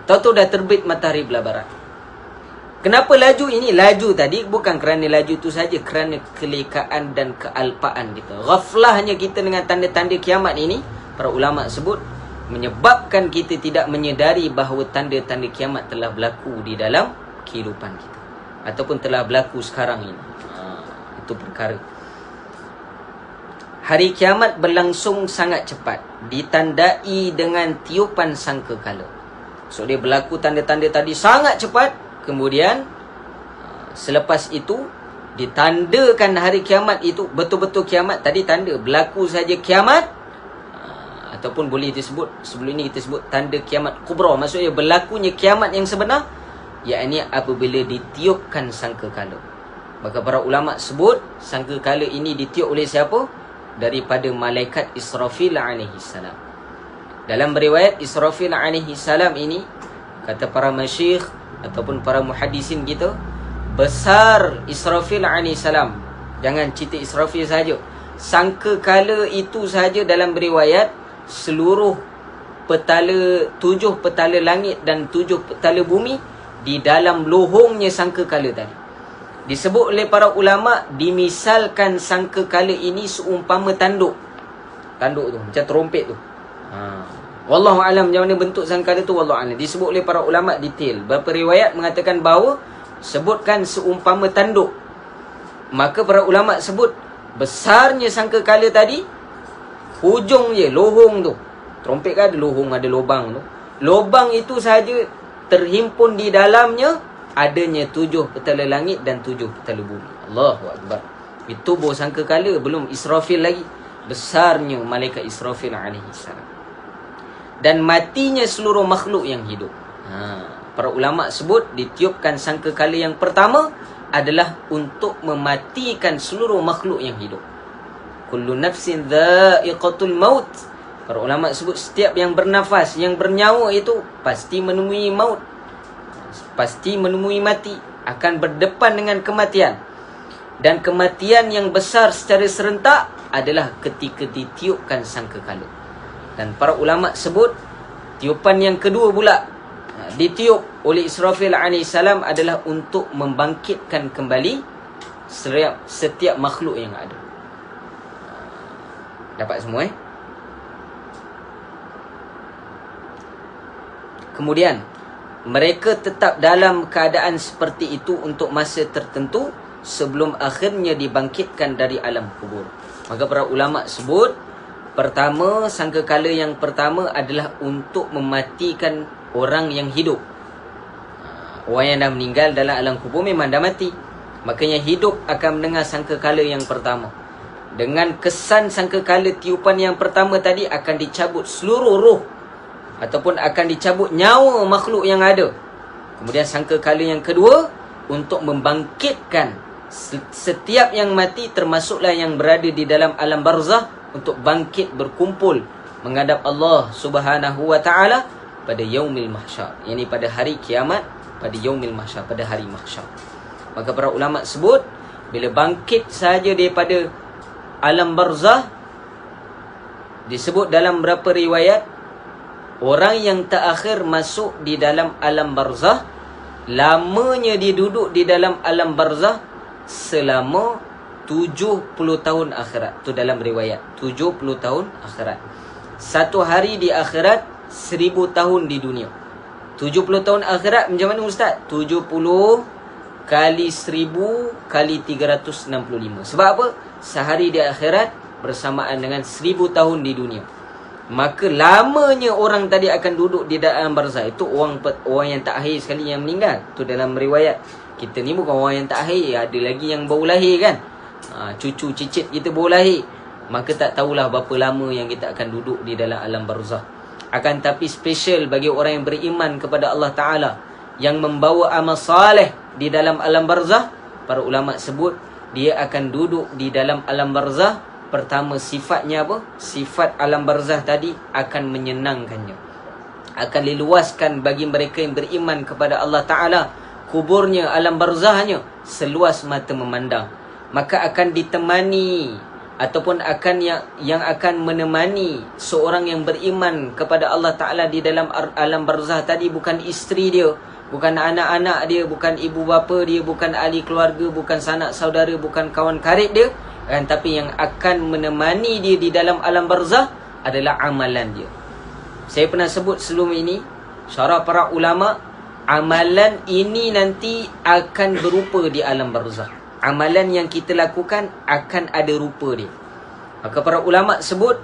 Tahu-tahu dah terbit matahari belah barat. Kenapa laju ini? Laju tadi bukan kerana laju itu saja, kerana kelekaan dan kealpaan kita. Ghaflahnya kita dengan tanda-tanda kiamat ini, para ulama sebut, menyebabkan kita tidak menyedari bahawa tanda-tanda kiamat telah berlaku di dalam kehidupan kita. Ataupun telah berlaku sekarang ini. Itu perkara. Hari kiamat berlangsung sangat cepat. Ditandai dengan tiupan sangkakala. So dia berlaku tanda-tanda tadi sangat cepat. Kemudian selepas itu ditandakan hari kiamat itu betul-betul kiamat. Tadi tanda berlaku saja kiamat, ataupun boleh disebut, sebelum ini kita sebut tanda kiamat kubra. Maksudnya berlakunya kiamat yang sebenar, yakni apabila ditiupkan sangkakala. Maka para ulama sebut sangkakala ini ditiup oleh siapa? Daripada malaikat Israfil alaihi salam. Dalam riwayat Israfil alaihi salam ini, kata para masyikh ataupun para muhaddisin kita, besar Israfil alaihi salam. Jangan cerita Israfil saja. Sangkakala itu saja dalam riwayat, seluruh petala, 7 petala langit dan 7 petala bumi di dalam lohongnya sangkakala tadi. Disebut oleh para ulama, dimisalkan sangkakala ini seumpama tanduk. Tanduk tu macam trompet tu. Wallahu alam macam mana bentuk sangkakala tu, wallahu alam. Disebut oleh para ulama detail. Beberapa riwayat mengatakan bahawa sebutkan seumpama tanduk. Maka para ulama sebut besarnya sangkakala tadi, hujung je, lohong tu. Trompet kan ada lohong, ada lubang tu. Lubang itu saja terhimpun di dalamnya adanya 7 petala langit dan 7 petala bumi. Allahu Akbar. Itu tubuh sangkakala, belum Israfil lagi. Besarnya malaikat Israfil alaihi salam. Dan matinya seluruh makhluk yang hidup. Para ulama sebut ditiupkan sangkakala yang pertama adalah untuk mematikan seluruh makhluk yang hidup. Kullu nafsin dha'iqatul maut. Para ulama sebut setiap yang bernafas, yang bernyawa itu pasti menemui maut, pasti menemui mati, akan berdepan dengan kematian. Dan kematian yang besar secara serentak adalah ketika ditiupkan sangkakala. Dan para ulama sebut tiupan yang kedua pula ditiup oleh Israfil AS adalah untuk membangkitkan kembali setiap makhluk yang ada. Dapat semua Kemudian mereka tetap dalam keadaan seperti itu untuk masa tertentu sebelum akhirnya dibangkitkan dari alam kubur. Maka para ulama sebut, pertama, sangkakala yang pertama adalah untuk mematikan orang yang hidup. Orang yang dah meninggal dalam alam kubur memang dah mati. Makanya hidup akan mendengar sangkakala yang pertama. Dengan kesan sangkakala tiupan yang pertama tadi akan dicabut seluruh roh ataupun akan dicabut nyawa makhluk yang ada. Kemudian sangkakala yang kedua untuk membangkitkan setiap yang mati, termasuklah yang berada di dalam alam barzah, untuk bangkit berkumpul menghadap Allah Subhanahu wa taala pada yaumil mahsyar, yakni pada hari kiamat, pada yaumil mahsyar, pada hari mahsyar. Maka para ulama sebut bila bangkit saja daripada alam barzah, disebut dalam beberapa riwayat, orang yang terakhir masuk di dalam alam barzah, lamanya dia duduk di dalam alam barzah selama 70 tahun akhirat. Itu dalam riwayat 70 tahun akhirat. Satu hari di akhirat 1000 tahun di dunia. 70 tahun akhirat macam mana Ustaz? 70 kali 1000 kali 365. Sebab apa? Sehari di akhirat bersamaan dengan 1000 tahun di dunia. Maka lamanya orang tadi akan duduk di dalam barzah. Itu orang yang terakhir sekali yang meninggal. Itu dalam riwayat. Kita ni bukan orang yang terakhir, ada lagi yang baru lahir kan. Cucu cicit kita baru lahir. Maka tak tahulah berapa lama yang kita akan duduk di dalam alam barzah. Akan tapi special bagi orang yang beriman kepada Allah Ta'ala, yang membawa amal saleh di dalam alam barzah, para ulama sebut dia akan duduk di dalam alam barzah. Pertama, sifatnya apa? Sifat alam barzah tadi akan menyenangkannya, akan diluaskan bagi mereka yang beriman kepada Allah Ta'ala. Kuburnya, alam barzahnya seluas mata memandang. Maka akan ditemani ataupun akan yang akan menemani seorang yang beriman kepada Allah Ta'ala di dalam alam barzah tadi bukan isteri dia, bukan anak-anak dia, bukan ibu bapa dia, bukan ahli keluarga, bukan sanak saudara, bukan kawan karib dia, kan? Tapi yang akan menemani dia di dalam alam barzah adalah amalan dia. Saya pernah sebut sebelum ini, syarah para ulama, amalan ini nanti akan berupa di alam barzah. Amalan yang kita lakukan akan ada rupa dia. Maka para ulama sebut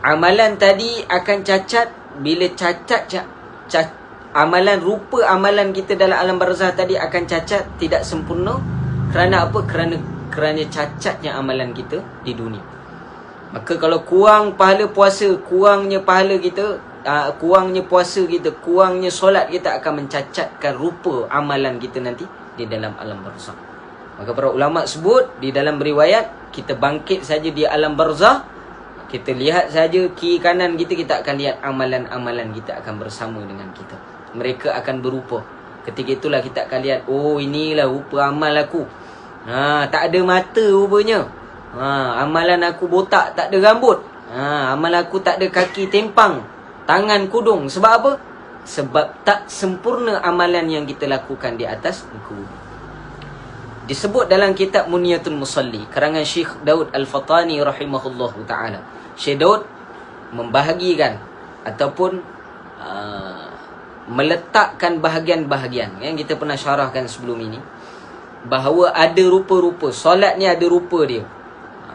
amalan tadi akan cacat. Bila cacat, amalan, rupa amalan kita dalam alam barzah tadi akan cacat, tidak sempurna. Kerana apa? Kerana cacatnya amalan kita di dunia. Maka kalau kurang pahala puasa, kurangnya pahala kita, kurangnya puasa kita, kurangnya solat kita, akan mencacatkan rupa amalan kita nanti di dalam alam barzah. Maka para ulama sebut di dalam riwayat, kita bangkit saja di alam barzah, kita lihat saja kiri kanan kita, kita akan lihat amalan-amalan kita akan bersama dengan kita. Mereka akan berupa. Ketika itulah kita akan lihat, oh inilah rupa amal aku. Tak ada mata rupanya. Amalan aku botak, tak ada rambut. Amalan aku tak ada kaki tempang, tangan kudung. Sebab apa? Sebab tak sempurna amalan yang kita lakukan di atas muka bumi. Disebut dalam kitab Muniyatul Musalli karangan Syekh Daud Al-Fatani rahimahullah ta'ala. Syekh Daud membahagikan ataupun meletakkan bahagian-bahagian yang kita pernah syarahkan sebelum ini, bahawa ada rupa-rupa. Solat ni ada rupa dia,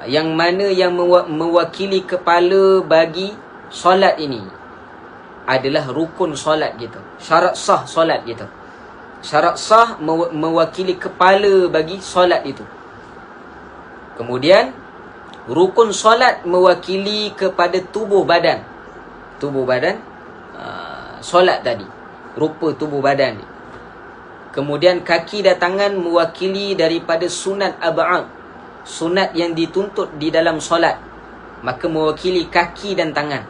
yang mana yang mewakili kepala bagi solat ini adalah rukun solat kita, syarat sah solat kita. Syarat sah mewakili kepala bagi solat itu. Kemudian rukun solat mewakili kepada tubuh badan. Tubuh badan, solat tadi, rupa tubuh badan. Kemudian kaki dan tangan mewakili daripada sunat ab'ad, sunat yang dituntut di dalam solat, maka mewakili kaki dan tangan.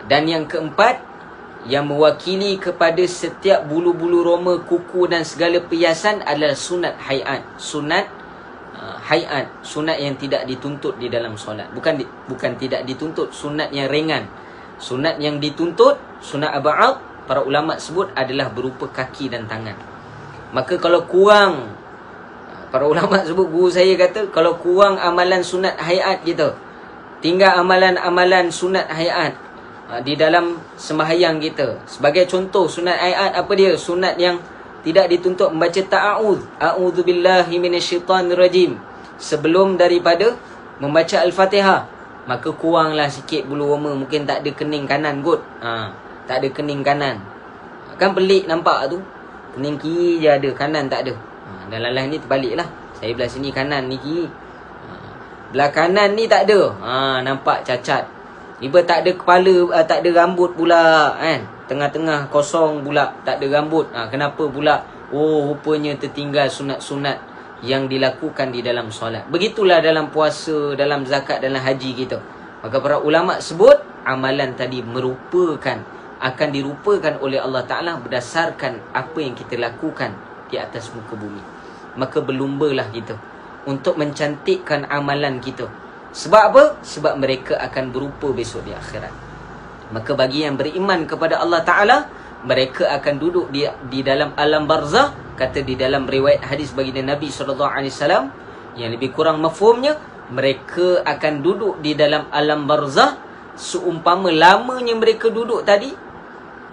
Dan yang keempat, yang mewakili kepada setiap bulu-bulu roma, kuku dan segala perhiasan adalah sunat hayat. Sunat hayat, sunat yang tidak dituntut di dalam solat. Bukan tidak dituntut, sunat yang ringan. Sunat yang dituntut, sunat ab'ad, para ulama sebut adalah berupa kaki dan tangan. Maka kalau kurang, para ulama sebut, guru saya kata, kalau kurang amalan sunat hayat kita, tinggal amalan-amalan sunat hayat di dalam sembahyang kita. Sebagai contoh, sunat ayat apa dia? Sunat yang tidak dituntut membaca ta'awudz, a'udzubillahi minasyaitanirrajim, sebelum daripada membaca al-Fatihah. Maka kuranglah sikit bulu roma, mungkin tak ada kening kanan kot. Tak ada kening kanan. Kan pelik nampak tu. Kening kiri je ada, kanan tak ada. Dalam live ni terbaliklah. Saya belah sini kanan, ni kiri. Belah kanan ni tak ada. Nampak cacat. Tiba tak ada kepala, tak ada rambut pula kan. Tengah-tengah kosong pula, tak ada rambut. Kenapa pula? Oh, rupanya tertinggal sunat-sunat yang dilakukan di dalam solat. Begitulah dalam puasa, dalam zakat, dalam haji kita. Maka para ulama sebut amalan tadi merupakan akan dirupakan oleh Allah Ta'ala berdasarkan apa yang kita lakukan di atas muka bumi. Maka berlumbalah kita untuk mencantikkan amalan kita. Sebab apa? Sebab mereka akan berupa besok di akhirat. Maka bagi yang beriman kepada Allah Ta'ala, mereka akan duduk di dalam alam barzah. Kata di dalam riwayat hadis baginda Nabi SAW, yang lebih kurang mafhumnya, mereka akan duduk di dalam alam barzah seumpama lamanya mereka duduk tadi,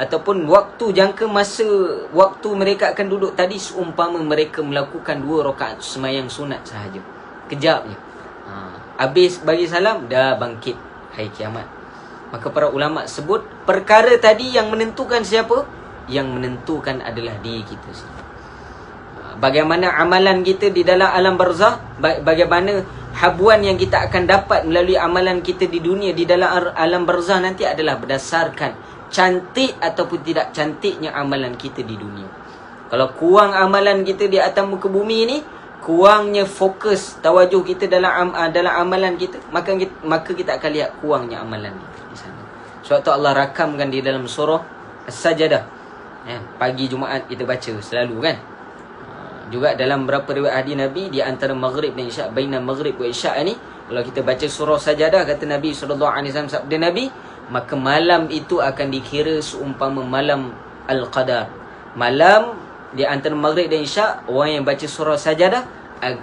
ataupun waktu jangka masa waktu mereka akan duduk tadi seumpama mereka melakukan 2 rakaat sembahyang sunat sahaja. Kejap je. Habis bagi salam, dah bangkit hari kiamat. Maka para ulama sebut perkara tadi yang menentukan siapa? Yang menentukan adalah diri kita sendiri. Bagaimana amalan kita di dalam alam barzah, bagaimana habuan yang kita akan dapat melalui amalan kita di dunia di dalam alam barzah nanti adalah berdasarkan cantik ataupun tidak cantiknya amalan kita di dunia. Kalau kurang amalan kita di atas muka bumi ini, kurangnya fokus tawajuh kita dalam amalan kita, maka kita akan lihat kurangnya amalan kita di sana. Sebab tu Allah rakamkan di dalam surah As-Sajdah. Pagi Jumaat kita baca selalu kan. Juga dalam beberapa riwayat hadis Nabi, di antara maghrib dan isyak, baina maghrib wa isyak ni, kalau kita baca surah Sajadah, kata Nabi SAW, sabda Nabi, maka malam itu akan dikira seumpama malam Al-Qadar. Malam di antara maghrib dan isyak, orang yang baca surah Sajadah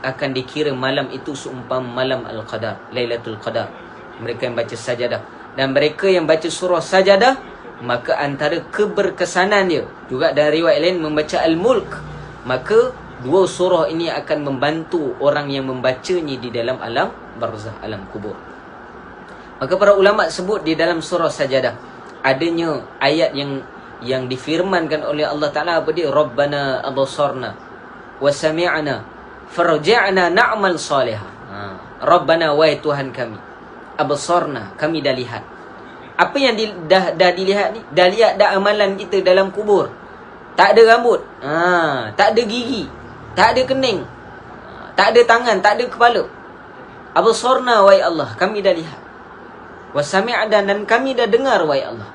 akan dikira malam itu seumpama malam Al-Qadar, Lailatul Qadar. Mereka yang baca Sajadah. Dan mereka yang baca surah Sajadah, maka antara keberkesanan dia, juga dari riwayat lain membaca Al-Mulk, maka 2 surah ini akan membantu orang yang membacanya di dalam alam barzah, alam kubur. Maka para ulama sebut di dalam surah Sajadah adanya ayat yang difirmankan oleh Allah Ta'ala, apa dia? Rabbana abasarna wa sami'na farji'na na'mal salihah. Rabbana, wahai Tuhan kami, abasarna, kami dah lihat. Apa yang dah dilihat ni? Dah lihat dah amalan kita dalam kubur. Tak ada rambut, tak ada gigi, tak ada kening, tak ada tangan, tak ada kepala. Abasarna, wahai Allah, kami dah lihat. Wasami'na, dan kami dah dengar, wahai Allah.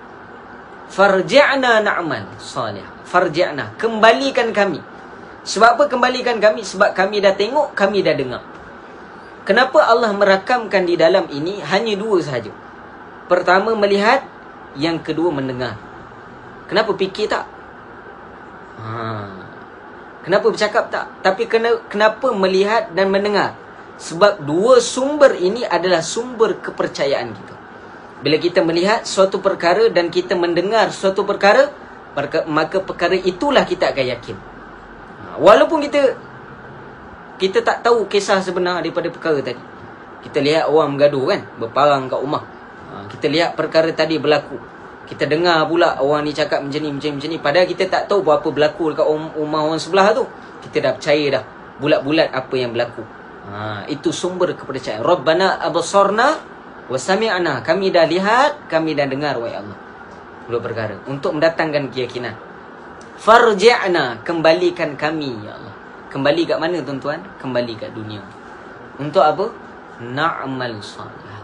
Farji'na na'mal salih. Farji'na, kembalikan kami. Sebab apa kembalikan kami? Sebab kami dah tengok, kami dah dengar. Kenapa Allah merakamkan di dalam ini hanya 2 sahaja? Pertama melihat, yang kedua mendengar. Kenapa fikir tak? Kenapa bercakap tak? Tapi kenapa melihat dan mendengar? Sebab 2 sumber ini adalah sumber kepercayaan kita. Bila kita melihat suatu perkara dan kita mendengar suatu perkara, maka perkara itulah kita akan yakin. Walaupun kita tak tahu kisah sebenar daripada perkara tadi. Kita lihat orang bergaduh kan, berparang kat rumah. Kita lihat perkara tadi berlaku. Kita dengar pula orang ni cakap macam ni. Padahal kita tak tahu apa berlaku dekat rumah orang sebelah tu. Kita dah percaya dah bulat-bulat apa yang berlaku. Itu sumber kepercayaan. Rabbana abasarna wa sami'na, kami dah lihat, kami dah dengar, wahai Allah. 2 perkara untuk mendatangkan keyakinan. Farji'na, kembalikan kami, ya Allah. Kembali kat mana tuan-tuan? Kembali kat dunia. Untuk apa? Na'mal salih.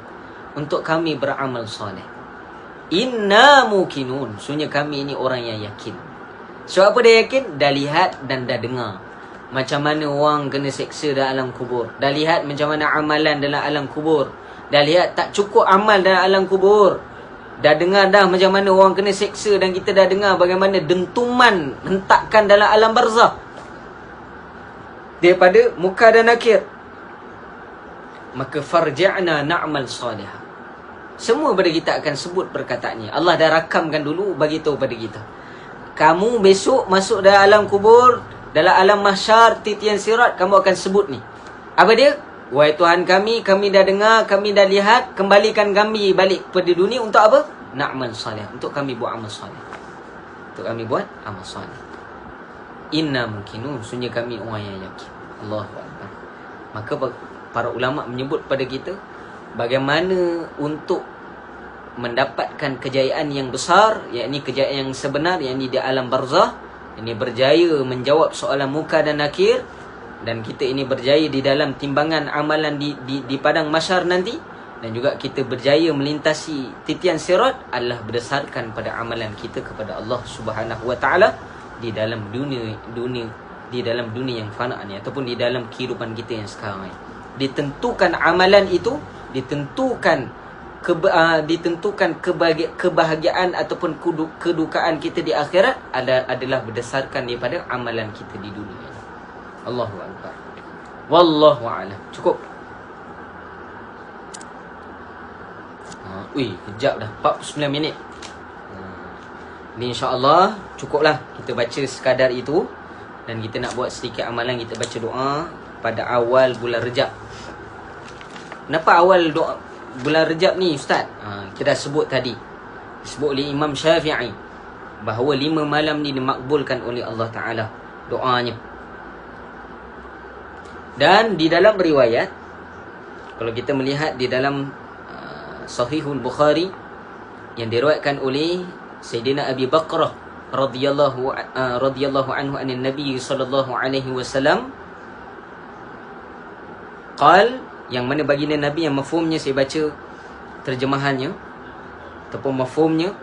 Untuk kami beramal soleh. Inna mukinun, sebenarnya kami ini orang yang yakin. Sebab apa dia yakin? Dah lihat dan dah dengar macam mana orang kena seksa dalam alam kubur. Dah lihat macam mana amalan dalam alam kubur. Dah lihat tak cukup amal dalam alam kubur, dah dengar dah macam mana orang kena seksa. Dan kita dah dengar bagaimana dentuman, hentakan dalam alam barzah daripada muka dan nakir. Maka farji'na na'mal salihah. Semua pada kita akan sebut perkataan ni. Allah dah rakamkan dulu, bagi tahu pada kita. Kamu besok masuk dalam alam kubur, dalam alam mahsyar, titian sirat, kamu akan sebut ni. Apa dia? Wahai Tuhan kami dah dengar, kami dah lihat, kembalikan kami balik pada dunia untuk apa? Na'mal salih. Untuk kami buat amal salih. Untuk kami buat amal salih. Inna mungkinun, sunnya kami orang yang yakin. Allahu Akbar. Maka para ulama menyebut pada kita bagaimana untuk mendapatkan kejayaan yang besar, yakni kejayaan yang sebenar, yakni di alam barzah. Ini berjaya menjawab soalan muka dan nakir, dan kita ini berjaya di dalam timbangan amalan di padang mahsyar nanti. dan juga kita berjaya melintasi titian sirat adalah berdasarkan pada amalan kita kepada Allah Subhanahu wa taala di dalam dunia yang fana ni, ataupun di dalam kehidupan kita yang sekarang ni. Ditentukan amalan itu, ditentukan kebahagiaan ataupun kedukaan kita di akhirat adalah berdasarkan daripada amalan kita di dunia. Allahu akbar. Wallahu a'lam. Cukup. Kejap dah 49 minit. Ni insya-Allah cukuplah kita baca sekadar itu, dan kita nak buat sedikit amalan. Kita baca doa pada awal bulan Rejab. Kenapa awal doa bulan Rejab ni, Ustaz? Kita dah sebut tadi, disebut oleh Imam Syafi'i bahawa 5 malam ni dimakbulkan oleh Allah Ta'ala doanya. Dan di dalam riwayat, kalau kita melihat di dalam Sahihul Bukhari yang diriwayatkan oleh Sayyidina Abi Bakrah radhiyallahu anhu anin Nabi sallallahu alaihi wasallam qal, yang mana baginda Nabi, yang mafhumnya saya baca terjemahannya ataupun mafhumnya,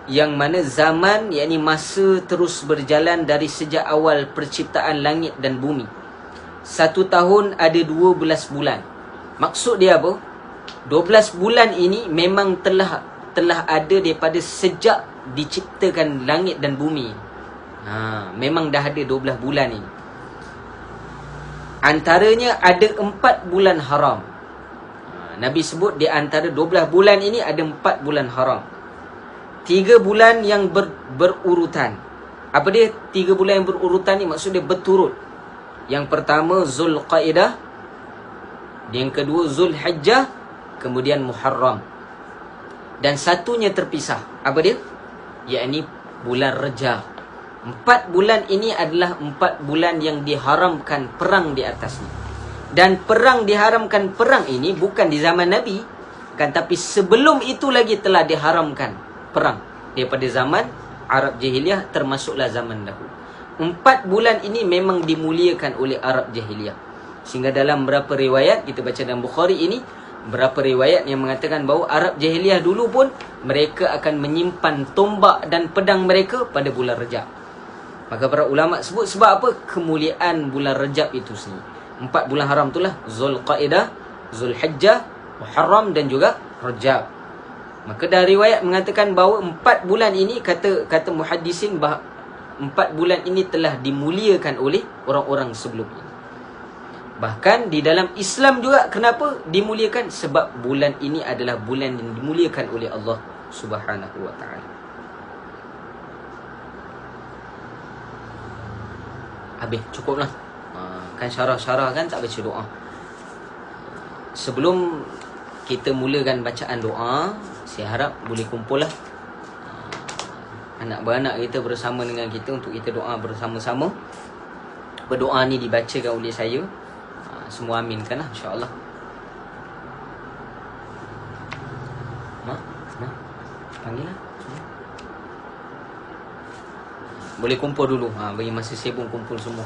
yang mana zaman, yakni masa terus berjalan dari sejak awal perciptaan langit dan bumi. 1 tahun ada 12 bulan. Maksud dia apa? 12 bulan ini memang telah ada daripada sejak diciptakan langit dan bumi. Memang dah ada 12 bulan ini. Antaranya ada 4 bulan haram. Nabi sebut di antara 12 bulan ini ada 4 bulan haram. 3 bulan yang berurutan. Apa dia 3 bulan yang berurutan ni? Maksud dia berturut. Yang pertama Zulqaidah, yang kedua Zulhijjah, kemudian Muharram, dan satunya terpisah. Apa dia? Yakni bulan Rejab. 4 bulan ini adalah 4 bulan yang diharamkan perang di atasnya. Dan diharamkan perang ini bukan di zaman Nabi, kan, tapi sebelum itu lagi telah diharamkan perang daripada zaman Arab Jahiliyah, termasuklah zaman dahulu. 4 bulan ini memang dimuliakan oleh Arab Jahiliyah. Sehingga dalam beberapa riwayat, kita baca dalam Bukhari ini, berapa riwayat yang mengatakan bahawa Arab Jahiliyah dulu pun mereka akan menyimpan tombak dan pedang mereka pada bulan Rejab. Maka para ulama sebut sebab apa? Kemuliaan bulan Rejab itu sendiri. 4 bulan haram itulah Zulqaidah, Zulhijjah, Muharram dan juga Rejab. Maka dari riwayat mengatakan bahawa 4 bulan ini, kata muhaddisin, 4 bulan ini telah dimuliakan oleh orang-orang sebelum ini. Bahkan di dalam Islam juga, kenapa dimuliakan? Sebab bulan ini adalah bulan yang dimuliakan oleh Allah Subhanahu wa ta'ala. Habis, cukuplah. Kan syarah-syarah kan, tak baca doa. Sebelum kita mulakan bacaan doa, saya harap boleh kumpul lah anak beranak kita bersama dengan kita untuk kita doa bersama-sama. Berdoa ni dibacakan oleh saya. Semua aminkan lah, insyaAllah. Mak, panggil lah. Boleh kumpul dulu, bagi masa saya pun kumpul semua.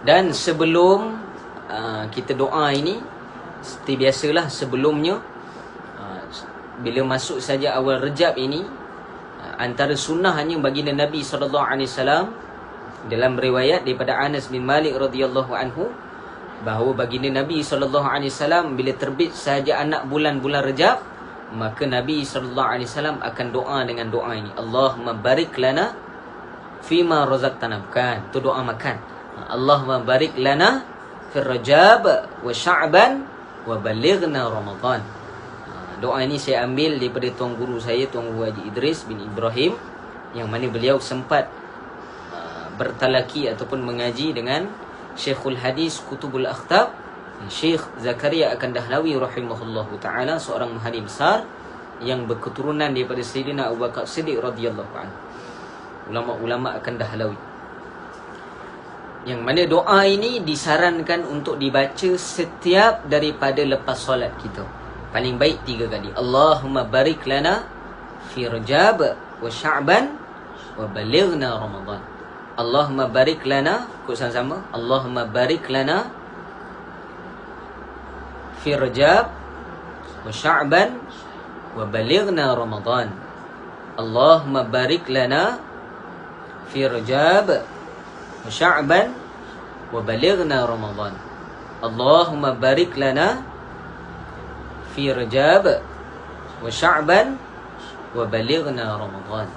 Dan sebelum kita doa ini, seperti biasalah sebelumnya, bila masuk saja awal Rejab ini, antara sunnahnya baginda Nabi SAW, dalam riwayat daripada Anas bin Malik radhiyallahu anhu, bahawa baginda Nabi SAW bila terbit sahaja anak bulan Rejab, maka Nabi SAW akan doa dengan doa ini, Allahumma barik lana fima razaqtana. Bukan, itu doa makan. Allahumma barik lana fir Rajab wa Sya'ban wa balighna Ramadan. Doa ini saya ambil daripada tuan guru saya, Tuan Guru Haji Idris bin Ibrahim, yang mana beliau sempat bertalaki ataupun mengaji dengan Syekhul Hadis Kutubul Akhtab, Syekh Zakaria Akan Dahlawi rahimahullahu ta'ala, seorang muhadis besar yang berketurunan daripada Sayyidina Abu Bakar Siddiq radhiyallahu anhu, ulama-ulama Akan Dahlawi. Yang mana doa ini disarankan untuk dibaca setiap daripada lepas solat kita. Paling baik 3 kali. Allahumma barik lana fi Rajab wa Sya'ban wa balighna Ramadan. Allahumma barik lana, kut sama-sama. Allahumma barik lana fi Rajab wa Sya'ban wa balighna Ramadan. Allahumma barik lana fi Rajab wa Sya'ban wa balighna Ramadan. Allahumma barik lana fi Rajab wa Sya'ban wa balighna Ramadan.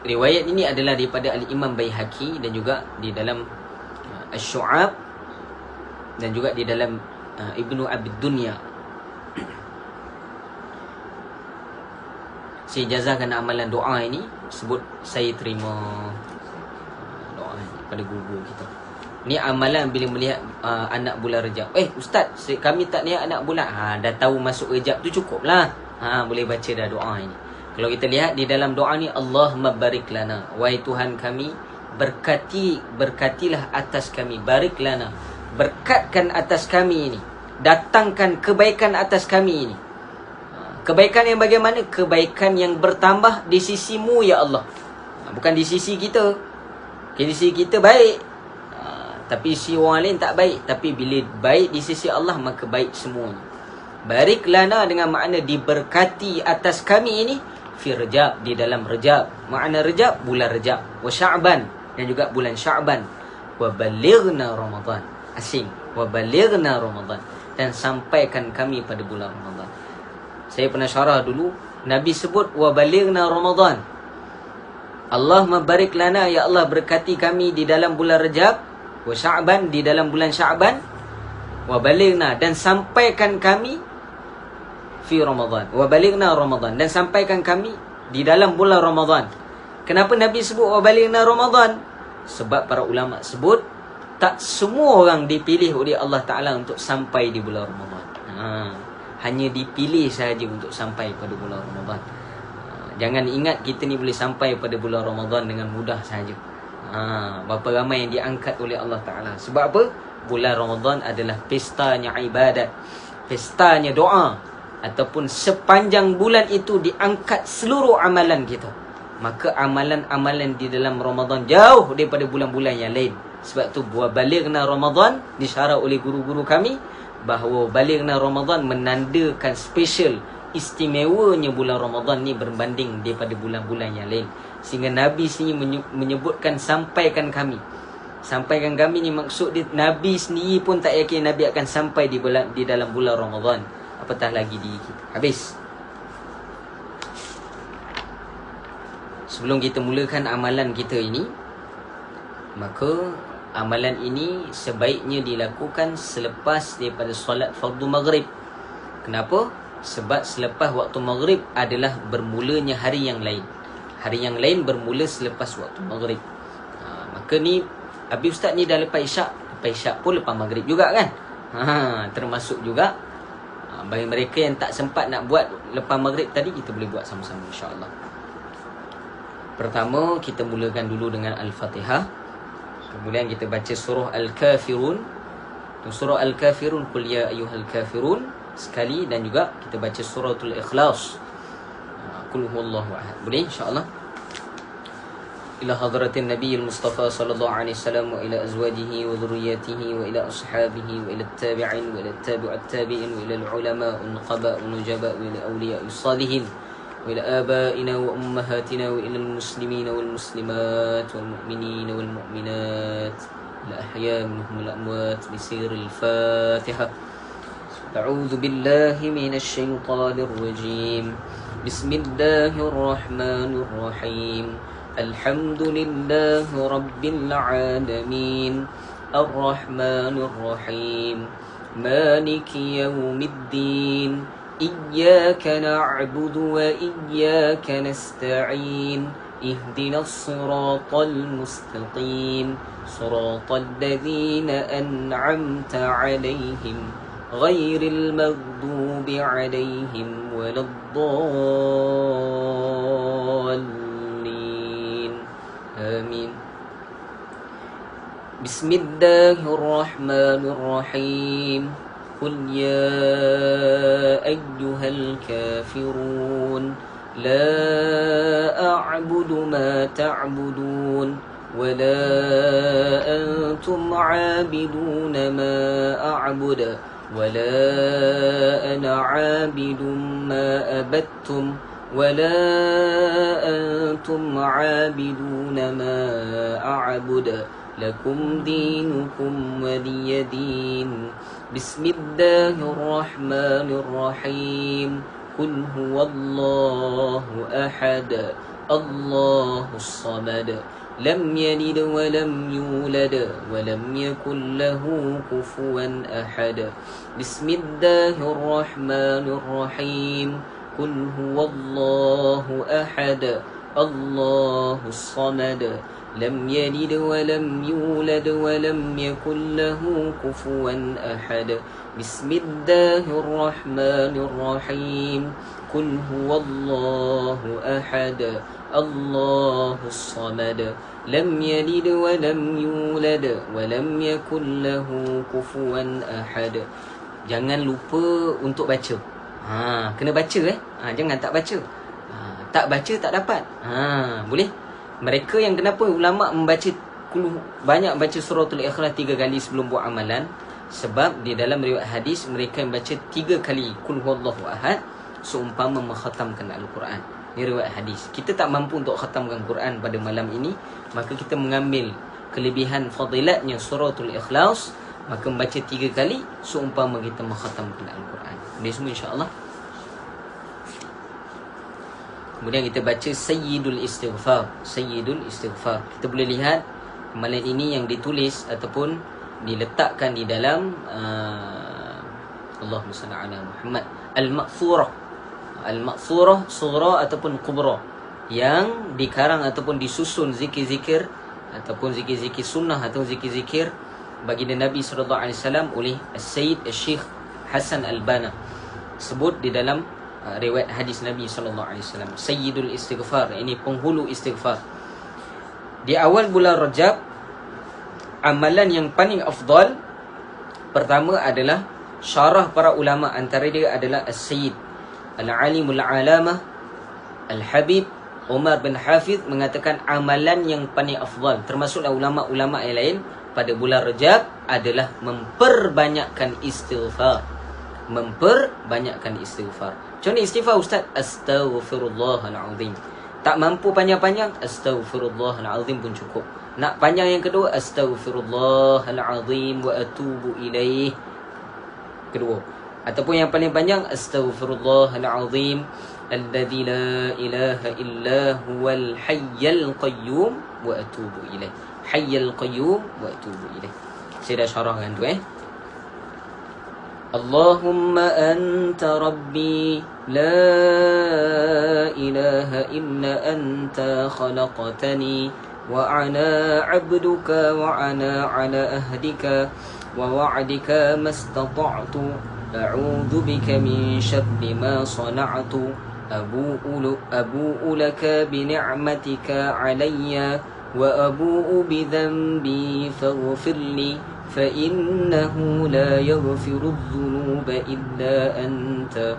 Riwayat ini adalah daripada Al-Imam Baihaqi dan juga di dalam Asy-Syu'ab dan juga di dalam Ibnu Abid Dunya. Saya jazakan amalan doa ini, sebut saya terima doa pada guru kita. Ni amalan bila melihat anak bulan Rejab. Ustaz, kami tak lihat anak bulan. Dah tahu masuk Rejab tu cukuplah. Boleh baca dah doa ini. Kalau kita lihat di dalam doa ni, Allahumma barik lana, wahai Tuhan kami, berkatilah atas kami, barik lana, berkatkan atas kami ini, datangkan kebaikan atas kami ini. Kebaikan yang bagaimana? Kebaikan yang bertambah di sisimu ya Allah. Bukan di sisi kita. Di sisi kita baik, tapi sisi orang lain tak baik. Tapi bila baik di sisi Allah, maka baik semuanya. Barik lana dengan makna diberkati atas kami ini fi Rajab, di dalam Rajab. Makna Rajab, bulan Rajab. Wa Sya'ban, dan juga bulan Sya'ban. Wa balighna Ramadan. Asing. Wa balighna Ramadan, dan sampaikan kami pada bulan Ramadan. Saya pernah syarah dulu, Nabi sebut wa balighna Ramadan. Allahumma barik lana, ya Allah berkati kami di dalam bulan Rajab, wa Sya'ban, di dalam bulan Sya'ban, wa balighna, dan sampaikan kami fi Ramadan, wa balighna Ramadan, dan sampaikan kami di dalam bulan Ramadan. Kenapa Nabi sebut wa balighna Ramadan? Sebab para ulama sebut tak semua orang dipilih oleh Allah Ta'ala untuk sampai di bulan Ramadan. Hanya dipilih sahaja untuk sampai pada bulan Ramadan. Jangan ingat kita ni boleh sampai pada bulan Ramadan dengan mudah sahaja. Berapa ramai yang diangkat oleh Allah Ta'ala. Sebab apa? Bulan Ramadan adalah pestanya ibadat, pestanya doa. Ataupun sepanjang bulan itu diangkat seluruh amalan kita. Maka amalan-amalan di dalam Ramadan jauh daripada bulan-bulan yang lain. Sebab tu buat balighna Ramadan disyarah oleh guru-guru kami, bahawa balighna Ramadan menandakan special, istimewanya bulan Ramadan ni berbanding daripada bulan-bulan yang lain. Sehingga Nabi sini menyebutkan sampaikan kami. Sampaikan kami ni maksud dia, Nabi sendiri pun tak yakin Nabi akan sampai di dalam bulan Ramadan, apatah lagi di kita. Habis. Sebelum kita mulakan amalan kita ini, maka amalan ini sebaiknya dilakukan selepas daripada solat fardu maghrib. Kenapa? Sebab selepas waktu maghrib adalah bermulanya hari yang lain. Hari yang lain bermula selepas waktu maghrib. Maka ni, Habis Ustaz ni dah lepas isyak. Lepas isyak pun lepas maghrib juga kan. Termasuk juga bagi mereka yang tak sempat nak buat lepas maghrib tadi, kita boleh buat sama-sama insya-Allah. Pertama, kita mulakan dulu dengan Al-Fatihah. Kemudian kita baca surah Al-Kafirun. Surah Al-Kafirun, Qul ya ayyuhal kafirun sekali, dan juga kita baca suratul Ikhlas, Qul huwallahu ahad. Boleh insya-Allah. Ila hadratin Nabiyil Mustafa sallallahu alaihi wasallam, wa ila azwajihi wa dhurriyyatihi, wa ila ashabihi, wa ila tabi'in, wa ila tabi'ut tabi'in, wa ila ulama wa nuqaba wa nujaba, wa ila awliya'is salihin, wa ila abaina wa ummahatina, wa ila muslimina wal muslimat wal mu'minina wal mu'minat la ahya minhum wal amwat bi sirril Fatihah. A'udzu billahi minasy syaithanir rajim. Bismillahir rahmanir rahim. Alhamdulillahi rabbil alamin. Ar-Rahmanir Rahim. Maliki yaumiddin. Iyyaka na'budu wa iyyaka nasta'in. Ihdinas siratal mustaqim. Siratal ladzina an'amta 'alaihim ghairil maghdubi 'alaihim waladdallin. Amin. Bismillahirrahmanirrahim. Qul ya ayyuhal kafirun لا أعبد ما تعبدون ولا أنتم عابدون ما أعبد ولا أنا عابد ما أبدتم ولا أنتم عابدون ما أعبد لكم دينكم ولي دين بسم الله الرحمن الرحيم قل هو الله أحد الله الصمد لم يلد ولم يولد ولم يكن له كفوا أحد بسم الله الرحمن الرحيم قل هو الله أحد الله الصمد لم يلد ولم يولد ولم يكن له كفوا أحد بسم الله الرحمن الرحيم قل هو الله أحد الله الصمد لم يلد ولم يولد ولم يكن له كفوا أحد. Jangan lupa untuk baca. Kena baca jangan tak baca. Tak baca tak dapat. Boleh? Mereka yang kenapa ulama membaca banyak baca suratul Ikhlas 3 kali sebelum buat amalan, sebab di dalam riwayat hadis mereka yang baca 3 kali qul huwallahu ahad seumpama mengkhatamkan Al-Quran. Ini riwayat hadis. Kita tak mampu untuk khatamkan Quran pada malam ini, maka kita mengambil kelebihan fadilatnya suratul Ikhlas, maka membaca 3 kali seumpama kita mengkhatamkan Al-Quran. Ini semua insya-Allah. Kemudian kita baca Sayyidul Istighfar. Sayyidul Istighfar. Kita boleh lihat amalan ini yang ditulis ataupun diletakkan di dalam Allahumma salli ala Muhammad Al-Ma'thurah. Al-Ma'thurah sughra ataupun kubra, yang dikarang ataupun disusun zikir-zikir ataupun zikir-zikir sunnah atau zikir-zikir baginda Nabi SAW oleh Sayyid Syekh Hasan Al-Banna, sebut di dalam riwayat hadis Nabi SAW. Sayyidul Istighfar, ini penghulu istighfar. Di awal bulan Rajab, amalan yang paling afdal pertama adalah syarah para ulama, antara dia adalah As-Sayyid Al-Alimul Alamah Al-Habib Umar bin Hafidh mengatakan amalan yang paling afdal, termasuklah ulama-ulama yang lain, pada bulan Rajab adalah memperbanyakkan istighfar. Memperbanyakkan istighfar. Contoh istighfar Ustaz, Astaghfirullahalazim. Tak mampu panjang-panjang, Astaghfirullahalazim pun cukup. Nak panjang yang kedua, Astaghfirullahalazim wa atubu ilaih, kedua. Ataupun yang paling panjang, Astaghfirullahalazim alladzi la ilaha illa huwal hayyul qayyum wa atubu ilaih. Hayyul qayyum wa atubu ilaih. Saya dah syarahkan tu Allahumma anta rabbi la ilaha illa anta khalaqtani wa ana abduka wa ana ala ahdika wa wa'dika mastata'tu a'udzu bika min syarri ma sana'tu abu'u laka bi ni'matika 'alayya wa abu'u bi dhanbi faghfirli fa innahu la yaghfiru adh-dhunuba illa anta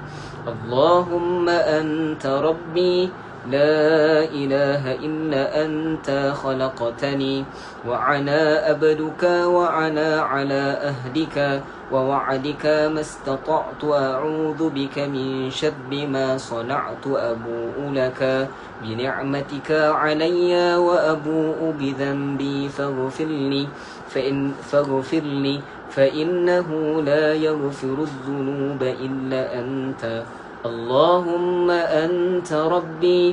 Allahumma anta rabbi la ilaha illa anta khalaqtani wa ana abduka wa ana ala ahdika wa wa'dika mastata'tu a'udzu bika min syarri ma sana'tu abu'u laka bi ni'matika 'alayya wa abu'u bi dhanbi faghfirli fa innahu la yaghfiru adh-dhunuba illa anta Allahumma anta rabbi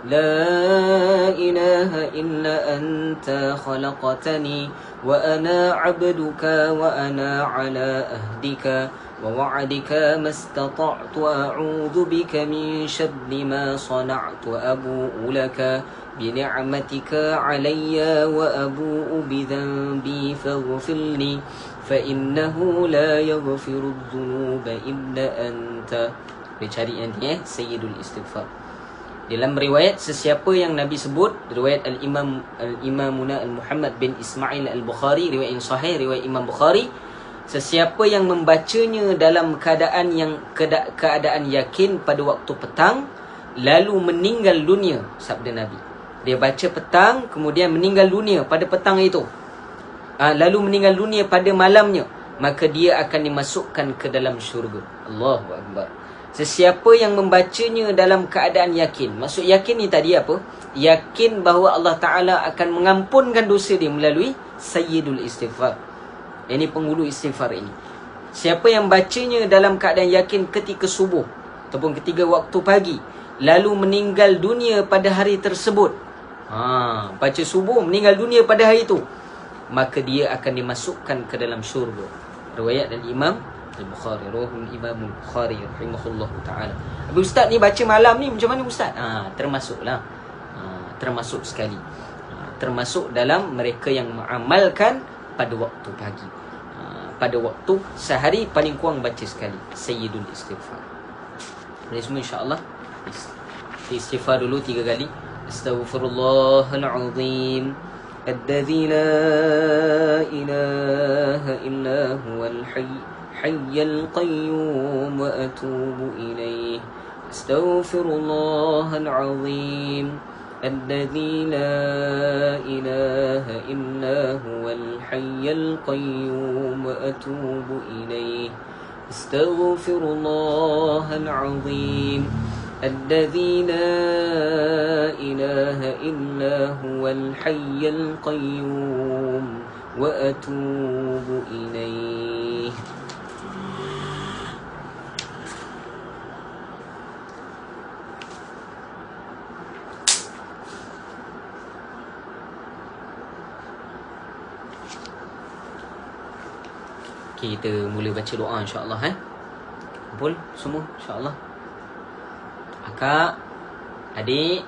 la ilaha illa anta khalaqtani wa ana 'abduka wa ana 'ala ahdika wa wa'dika mastata'tu a'udzu bika min syarri ma sana'tu abu'u laka bi ni'matika 'alayya wa abu'u bi dhanbi faghfirli fa innahu la yaghfiru adh-dhunuba illa anta. Cari nanti Sayyidul Istighfar. Dalam riwayat sesiapa yang Nabi sebut, riwayat Al-Imamuna Al-Muhammad bin Ismail Al-Bukhari, riwayat yang sahih, riwayat Imam Bukhari, sesiapa yang membacanya dalam keadaan yakin pada waktu petang, lalu meninggal dunia, sabda Nabi. Dia baca petang, kemudian meninggal dunia pada petang itu, lalu meninggal dunia pada malamnya, maka dia akan dimasukkan ke dalam syurga. Allahu Akbar. Sesiapa yang membacanya dalam keadaan yakin. Maksud yakin ni tadi apa? Yakin bahawa Allah Ta'ala akan mengampunkan dosa dia melalui Sayyidul Istighfar. Ini penghulu istighfar ini. Siapa yang bacanya dalam keadaan yakin ketika subuh ataupun ketika waktu pagi, lalu meninggal dunia pada hari tersebut, baca subuh meninggal dunia pada hari itu, maka dia akan dimasukkan ke dalam syurga. Riwayat dari Imam Al-Bukhari, Rawahul Imam Al-Bukhari rahimahullahu ta'ala. Habis ustaz ni baca malam ni macam mana ustaz? Termasuklah. Termasuk sekali. Termasuk dalam mereka yang mengamalkan pada waktu pagi. Pada waktu sehari paling kurang baca sekali Sayyidul Istighfar. Jadi semua insya-Allah istighfar dulu 3 kali. Astaghfirullahal azim alladzi la ilaha illa huwal hayyul qayyum wa atubu ilaih. Astaghfirullahal azim الذي لا إله إلا هو الحي القيوم وأتوب إليه استغفر الله العظيم الذي لا إله إلا هو الحي القيوم وأتوب إليه. Kita mula baca doa insya-Allah. Kumpul semua insya-Allah. Akak, adik,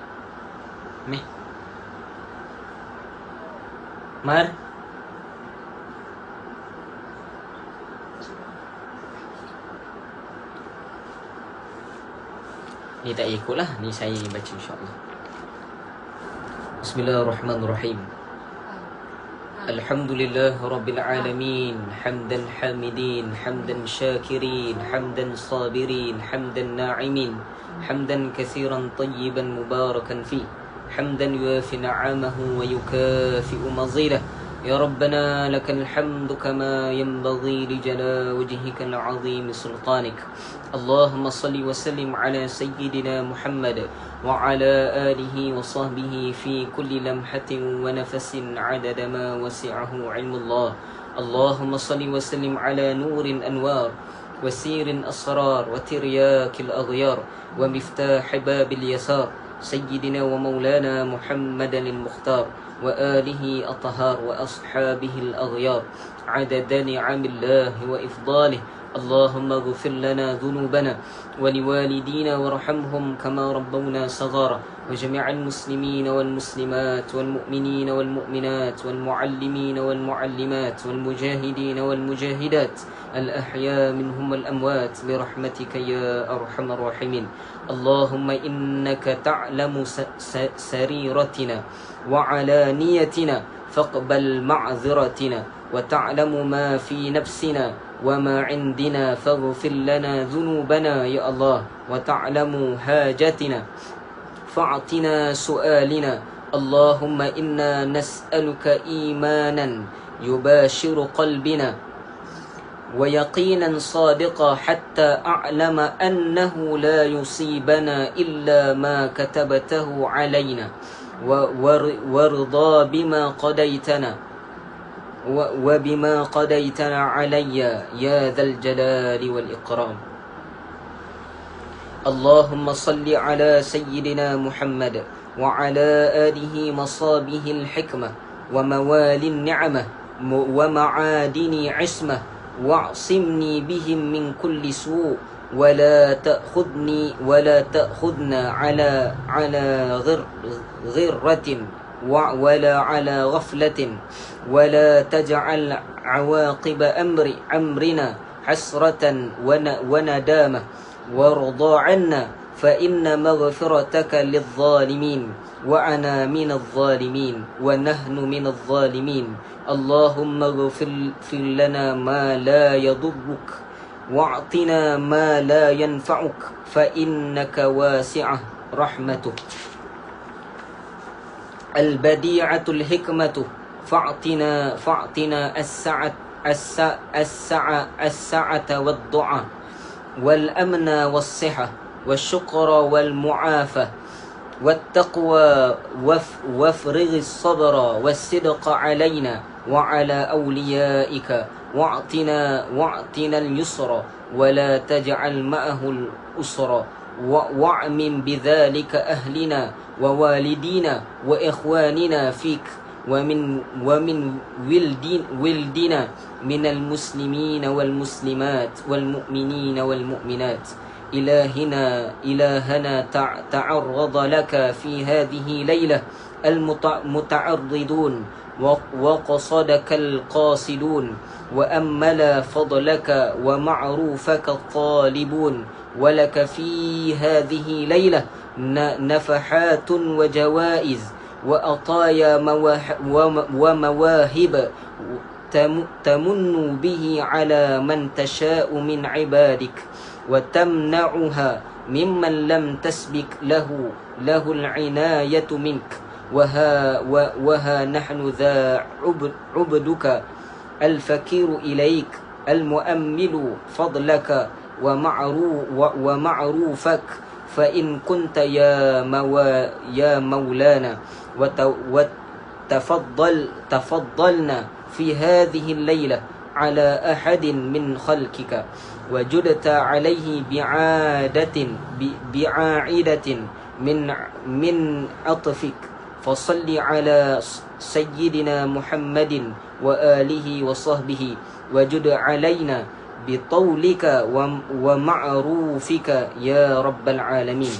Mar. Ni tak ikutlah, ni saya baca insya-Allah. Bismillahirrahmanirrahim. Alhamdulillah Rabbil Alamin. Hamdan hamidin, hamdan syakirin, hamdan sabirin, hamdan na'imin, hamdan kathiran tayyiban mubarakan fi, hamdan yuafi na'amahu wa yukafi'u mazilah. Ya Rabbana lakal hamdu kama yanbaghi li jala wajhika al-'azim sultanik. Allahumma salli wa sallim ala sayyidina Muhammad wa ala alihi wa sahbihi fi kulli lamhatin wa nafasin 'adada ma wasi'ahu 'ilmullah. Allahumma salli wa sallim ala nurin anwar wa sirin asrar wa tiryakil aghyar wa miftah babil yasar sayyidina wa maulana Muhammadan al-Mukhtar wa alihi at-tahar wa ashabihi al-aghyar 'adada ni'amillahi wa ifdalihi. اللهم اغفر لنا ذنوبنا ولوالدينا وارحمهم كما ربونا صغارا وجميع المسلمين والمسلمات والمؤمنين والمؤمنات والمعلمين والمعلمات والمجاهدين والمجاهدات الأحياء منهم والأموات برحمتك يا أرحم الراحمين. اللهم إنك تعلم سريرتنا وعلانيتنا فاقبل معذرتنا وتعلم ما في نفسنا وما عندنا فاغفر لنا ذنوبنا يا الله وتعلم حاجتنا فاعطنا سؤالنا. اللهم إنا نسألك إيمانا يباشر قلبنا ويقينا صادقا حتى أعلم أنه لا يصيبنا إلا ما كتبته علينا وارضى بما قضيتنا وبما قضيتنا علي يا ذا الجلال والإكرام. اللهم صل على سيدنا محمد وعلى آله مصابه الحكمة وموالي النعمة ومعادن عصمة واعصمني بهم من كل سوء ولا تأخذنا على غرة ولا على غفلة ولا تجعل عواقب أمرنا حسرة وندامة وارض عنا فإن مغفرتك للظالمين وأنا من الظالمين ونحن من الظالمين. اللهم اغفر لنا ما لا يضرك واعطنا ما لا ينفعك فإنك واسع رحمته. البديعة الحكمة فاعطنا السعة والضعة والأمن والصحة والشكر والمعافى والتقوى وافرغ الصبر والصدق علينا وعلى أوليائك واعطنا اليسر ولا تجعل معه الأسر واعمم بذلك أهلنا ووالدينا وإخواننا فيك ومن ولدنا من المسلمين والمسلمات والمؤمنين والمؤمنات. إلهنا تعرض لك في هذه ليلة المتعرضون وقصدك القاصدون وأمل فضلك ومعروفك الطالبون، ولك في هذه ليلة نفحات وجوائز وعطايا ومواهب تمن به على من تشاء من عبادك وتمنعها ممن لم تسبق له العناية منك. وها نحن ذا عبدك الفقير إليك المؤمل فضلك ومعروفك، فإن كنت يا مولانا تفضلنا في هذه الليلة على أحد من خلقك وجدت عليه بعائدة من عطفك، فصل على سيدنا محمد وآله وصحبه وجد علينا بطولك ومعروفك يا رب العالمين.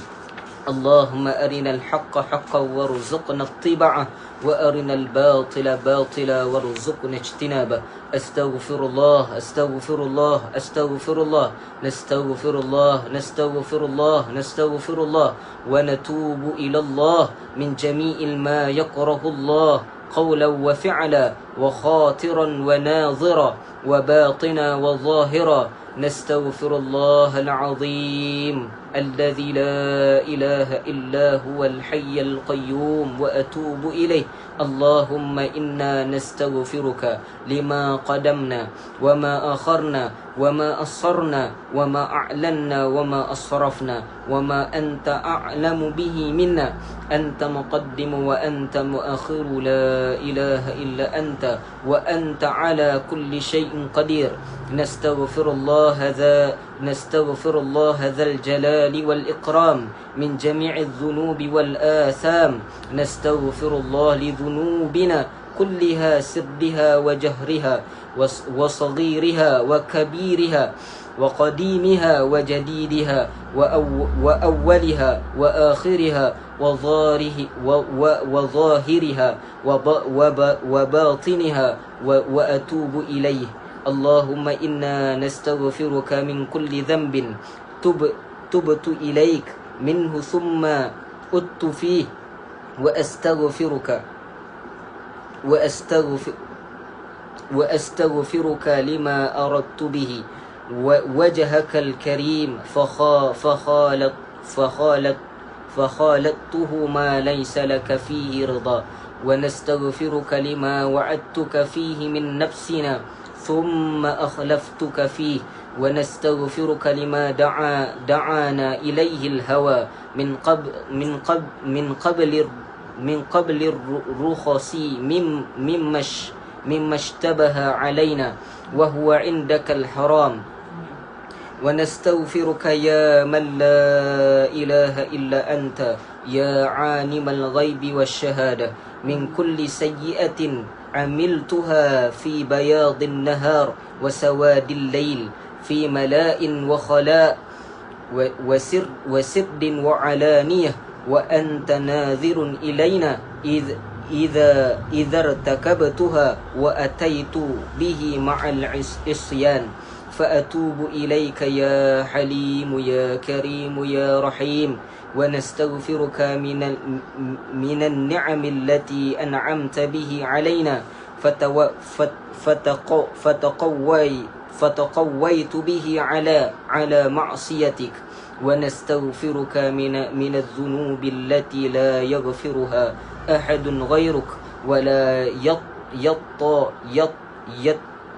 اللهم أرنا الحق حقا وارزقنا اتباعه وأرنا الباطل باطلا وارزقنا اجتنابه. أستغفر الله أستغفر الله أستغفر الله نستغفر الله نستغفر الله نستغفر الله ونتوب إلى الله من جميع ما يكره الله قولا وفعلا وخاطرا وناظرا وباطنا وظاهرا. نستغفر الله العظيم الذي لا إله إلا هو الحي القيوم وأتوب إليه. اللهم إنا نستغفرك لما قدمنا وما أخرنا وما أسررنا وما أعلنا وما أسرفنا وما أنت أعلم به منا. أنت مقدم وأنت مؤخر لا إله إلا أنت وأنت على كل شيء قدير. نستغفر الله ذا الجلال والإكرام من جميع الذنوب والآثام. نستغفر الله لذنوبنا كلها سرها وجهرها وصغيرها وكبيرها وقديمها وجديدها وأولها وآخرها وظاهرها وباطنها وأتوب إليه. اللهم إنا نستغفرك من كل ذنب تبت إليك منه ثم أدت فيه وأستغفرك لما أردت به وجهك الكريم فخالطته ما ليس لك فيه رضا. ونستغفرك لما وعدتك فيه من نفسنا ثم أخلفتك فيه. ونستغفرك لما دعانا إليه الهوى من قبل الرخص مما اشتبه علينا وهو عندك الحرام. ونستغفرك يا من لا إله إلا أنت يا عالم الغيب والشهادة من كل سيئة عملتها في بياض النهار وسواد الليل في ملاء وخلاء وسر وعلانية، وأنت ناظر إلينا إذا ارتكبتها وأتيت به مع العصيان. فأتوب إليك يا حليم يا كريم يا رحيم. ونستغفرك من النعم التي أنعمت به علينا فتقويت به على معصيتك ونستغفرك من الذنوب التي لا يغفرها أحد غيرك ولا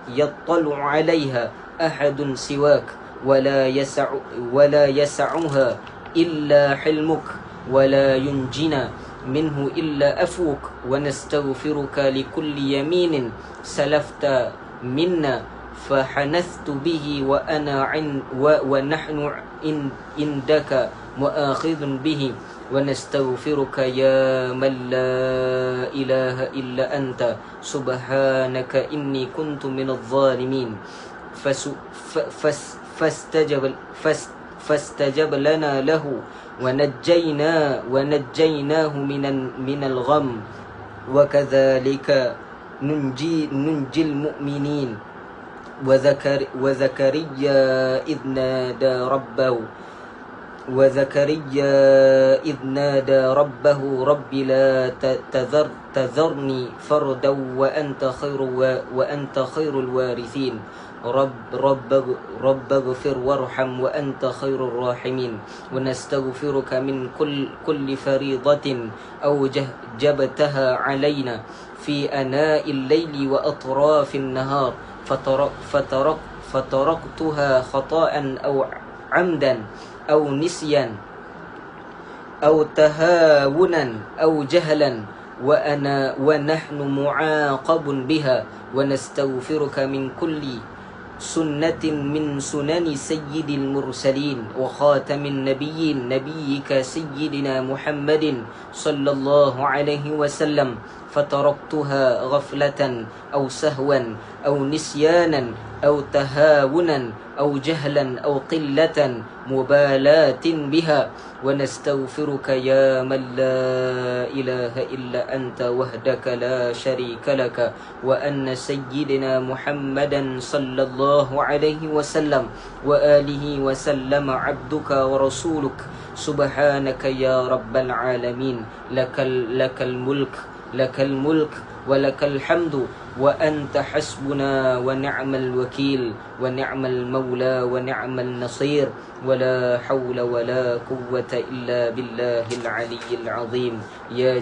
يطلع عليها أحد سواك ولا يسعها إلا حلمك ولا ينجنا منه إلا أفوك ونستغفرك لكل يمين سلفت منا فحنثت به ونحن عندك مؤاخذ به ونستغفرك يا من لا إله إلا أنت سبحانك إني كنت من الظالمين فاستجب لنا له ونجيناه من الغم وكذلك ننجي المؤمنين وزكريا إذ نادى ربه رب لا تذرني فردا وأنت خير الوارثين رب اغفر وارحم وأنت خير الراحمين ونستغفرك من كل فريضة أوجبتها علينا في أناء الليل وأطراف النهار فتركتها خطأ أو عمدا أو نسيا أو تهاونا أو جهلا ونحن معاقب بها ونستغفرك من كل سنة من سنن سيد المرسلين وخاتم النبيين نبيك سيدنا محمد صلى الله عليه وسلم فتركتها غفلة أو سهوا أو نسيانا أو تهاونا أو جهلا أو قلة مبالاة بها ونستغفرك يا من لا إله إلا أنت وحدك لا شريك لك وأن سيدنا محمدا صلى الله عليه وسلم وآله وسلم عبدك ورسولك سبحانك يا رب العالمين لك الملك ولك الحمد وأنت حسبنا ونعم الوكيل ونعم المولى ونعم النصير ولا حول ولا قوة إلا بالله العلي العظيم يا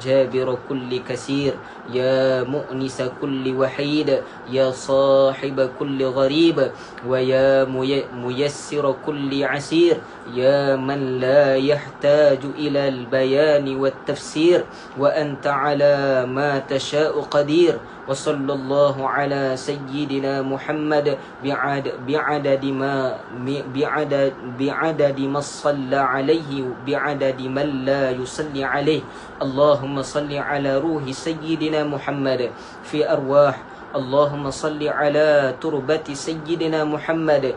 جابر كل كسير يا مؤنس كل وحيد يا صاحب كل غريب ويا ميسر كل عسير يا من لا يحتاج إلى البيان والتفسير وأنت على ما تشاء قدير وصلى الله على سيدنا محمد بعدد ما صلى عليه بعدد من لا يصلي عليه اللهم صل على روح سيدنا محمد في أرواح اللهم صل على تربة سيدنا محمد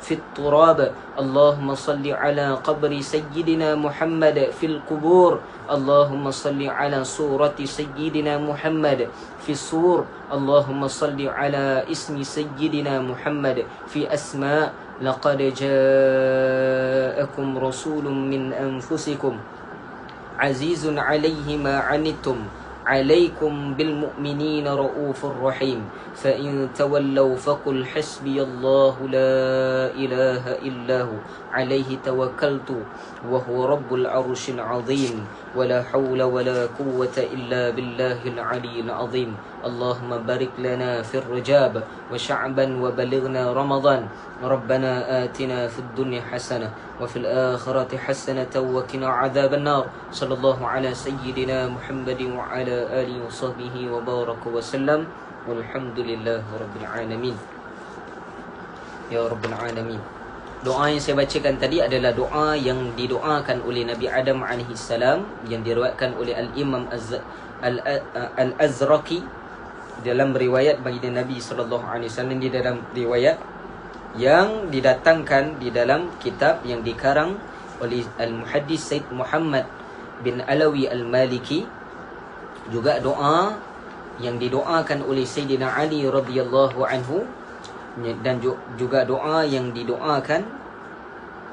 في التراب اللهم صل على قبر سيدنا محمد في القبور اللهم صل على صورة سيدنا محمد في الصور اللهم صل على اسم سيدنا محمد في أسماء لقد جاءكم رسول من أنفسكم عزيز عليه ما عنتم عليكم بالمؤمنين رؤوف رحيم فإن تولوا فقل حسبي الله لا إله إلا هو عليه توكلت وهو رب العرش العظيم ولا حول ولا قوة إلا بالله العلي العظيم اللهم بارك لنا في الرجاب وشعبا وبلغنا رمضان ربنا آتنا في الدنيا حسنة وفي الآخرة حسنة وقنا عذاب النار صلى الله على سيدنا محمد وعلى آله وصحبه وبارك وسلم والحمد لله رب العالمين يا رب العالمين. Doa yang saya bacakan tadi adalah doa yang didoakan oleh Nabi Adam alaihissalam yang diriwayatkan oleh Al-Imam Al-Azraqi dalam riwayat baginda Nabi SAW di dalam riwayat yang didatangkan di dalam kitab yang dikarang oleh Al-Muhaddis Said Muhammad bin Alawi Al-Maliki, juga doa yang didoakan oleh Sayyidina Ali radhiyallahu anhu, dan juga doa yang didoakan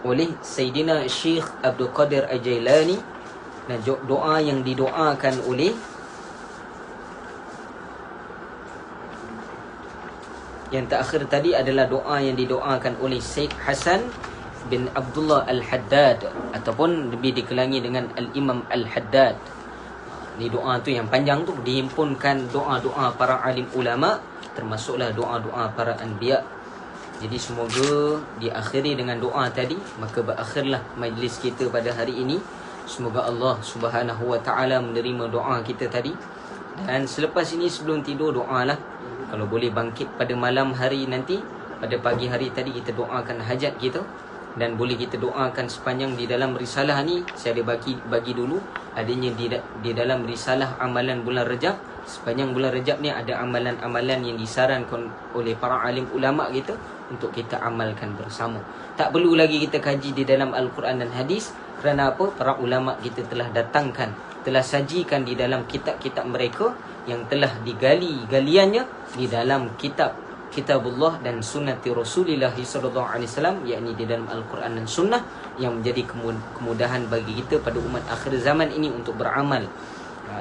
oleh Sayyidina Syekh Abdul Qadir Al-Jailani, dan doa yang didoakan oleh yang terakhir tadi adalah doa yang didoakan oleh Syekh Hasan bin Abdullah Al-Haddad, ataupun lebih dikelangi dengan Al-Imam Al-Haddad. Ni doa tu yang panjang tu dihimpunkan doa-doa para alim ulama, termasuklah doa-doa para anbiya. Jadi semoga diakhiri dengan doa tadi. Maka berakhirlah majlis kita pada hari ini. Semoga Allah Subhanahu Wa Taala menerima doa kita tadi. Dan selepas ini sebelum tidur doalah. Kalau boleh bangkit pada malam hari nanti, pada pagi hari tadi kita doakan hajat kita. Dan boleh kita doakan sepanjang di dalam risalah ni. Saya ada bagi dulu adanya di dalam risalah amalan bulan Rejab. Sepanjang bulan Rejab ni ada amalan-amalan yang disarankan oleh para alim ulama kita untuk kita amalkan bersama. Tak perlu lagi kita kaji di dalam Al-Quran dan hadis. Kerana apa? Para ulama kita telah datangkan, telah sajikan di dalam kitab-kitab mereka yang telah digali galiannya di dalam Kitabullah dan sunnati Rasulullah sallallahu alaihi wasallam, yakni di dalam Al-Quran dan sunnah, yang menjadi kemudahan bagi kita pada umat akhir zaman ini untuk beramal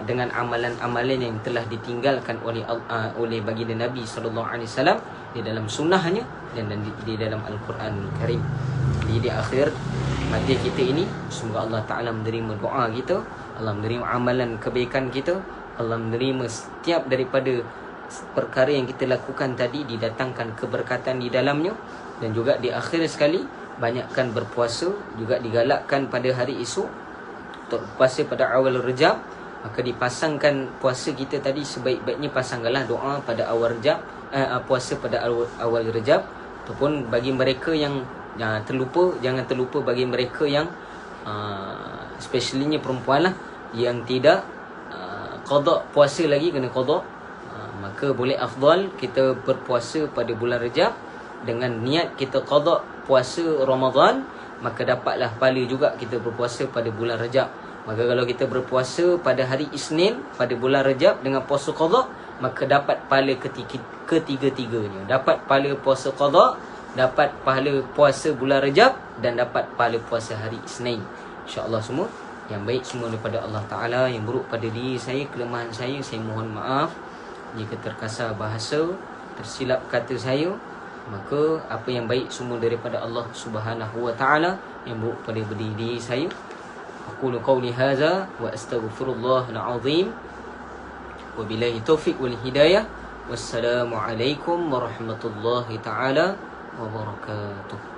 dengan amalan-amalan yang telah ditinggalkan oleh baginda Nabi sallallahu alaihi wasallam di dalam sunnahnya dan di dalam Al-Quran Karim. Jadi di akhir majlis kita ini, semoga Allah Ta'ala menerima doa kita, Allah menerima amalan kebaikan kita, Allah menerima setiap daripada perkara yang kita lakukan tadi, didatangkan keberkatan di dalamnya. Dan juga di akhir sekali, banyakkan berpuasa, juga digalakkan pada hari esok untuk puasa pada awal Rejab. Maka dipasangkan puasa kita tadi, sebaik-baiknya pasangkanlah doa pada awal Rejab, puasa pada awal Rejab. Ataupun bagi mereka yang jangan terlupa bagi mereka yang especially-nya perempuan lah, yang tidak qada puasa lagi, kena qada, maka boleh afdal kita berpuasa pada bulan Rejab dengan niat kita qada puasa Ramadan, maka dapatlah pahala juga kita berpuasa pada bulan Rejab. Maka kalau kita berpuasa pada hari Isnin pada bulan Rejab dengan puasa qada, maka dapat pahala ketiga-tiganya. Dapat pahala puasa qada, dapat pahala puasa bulan Rejab, dan dapat pahala puasa hari Isnin. InsyaAllah semua yang baik semua daripada Allah Ta'ala. Yang buruk pada diri saya, kelemahan saya mohon maaf. Jika terkasar bahasa, tersilap kata saya, maka apa yang baik semua daripada Allah Subhanahu Wa Ta'ala. Yang buruk pada diri saya, aqulu qawli hadza wa astaghfirullahal azim. Wabillahi taufiq wal hidayah. Wassalamualaikum warahmatullahi taala wabarakatuh.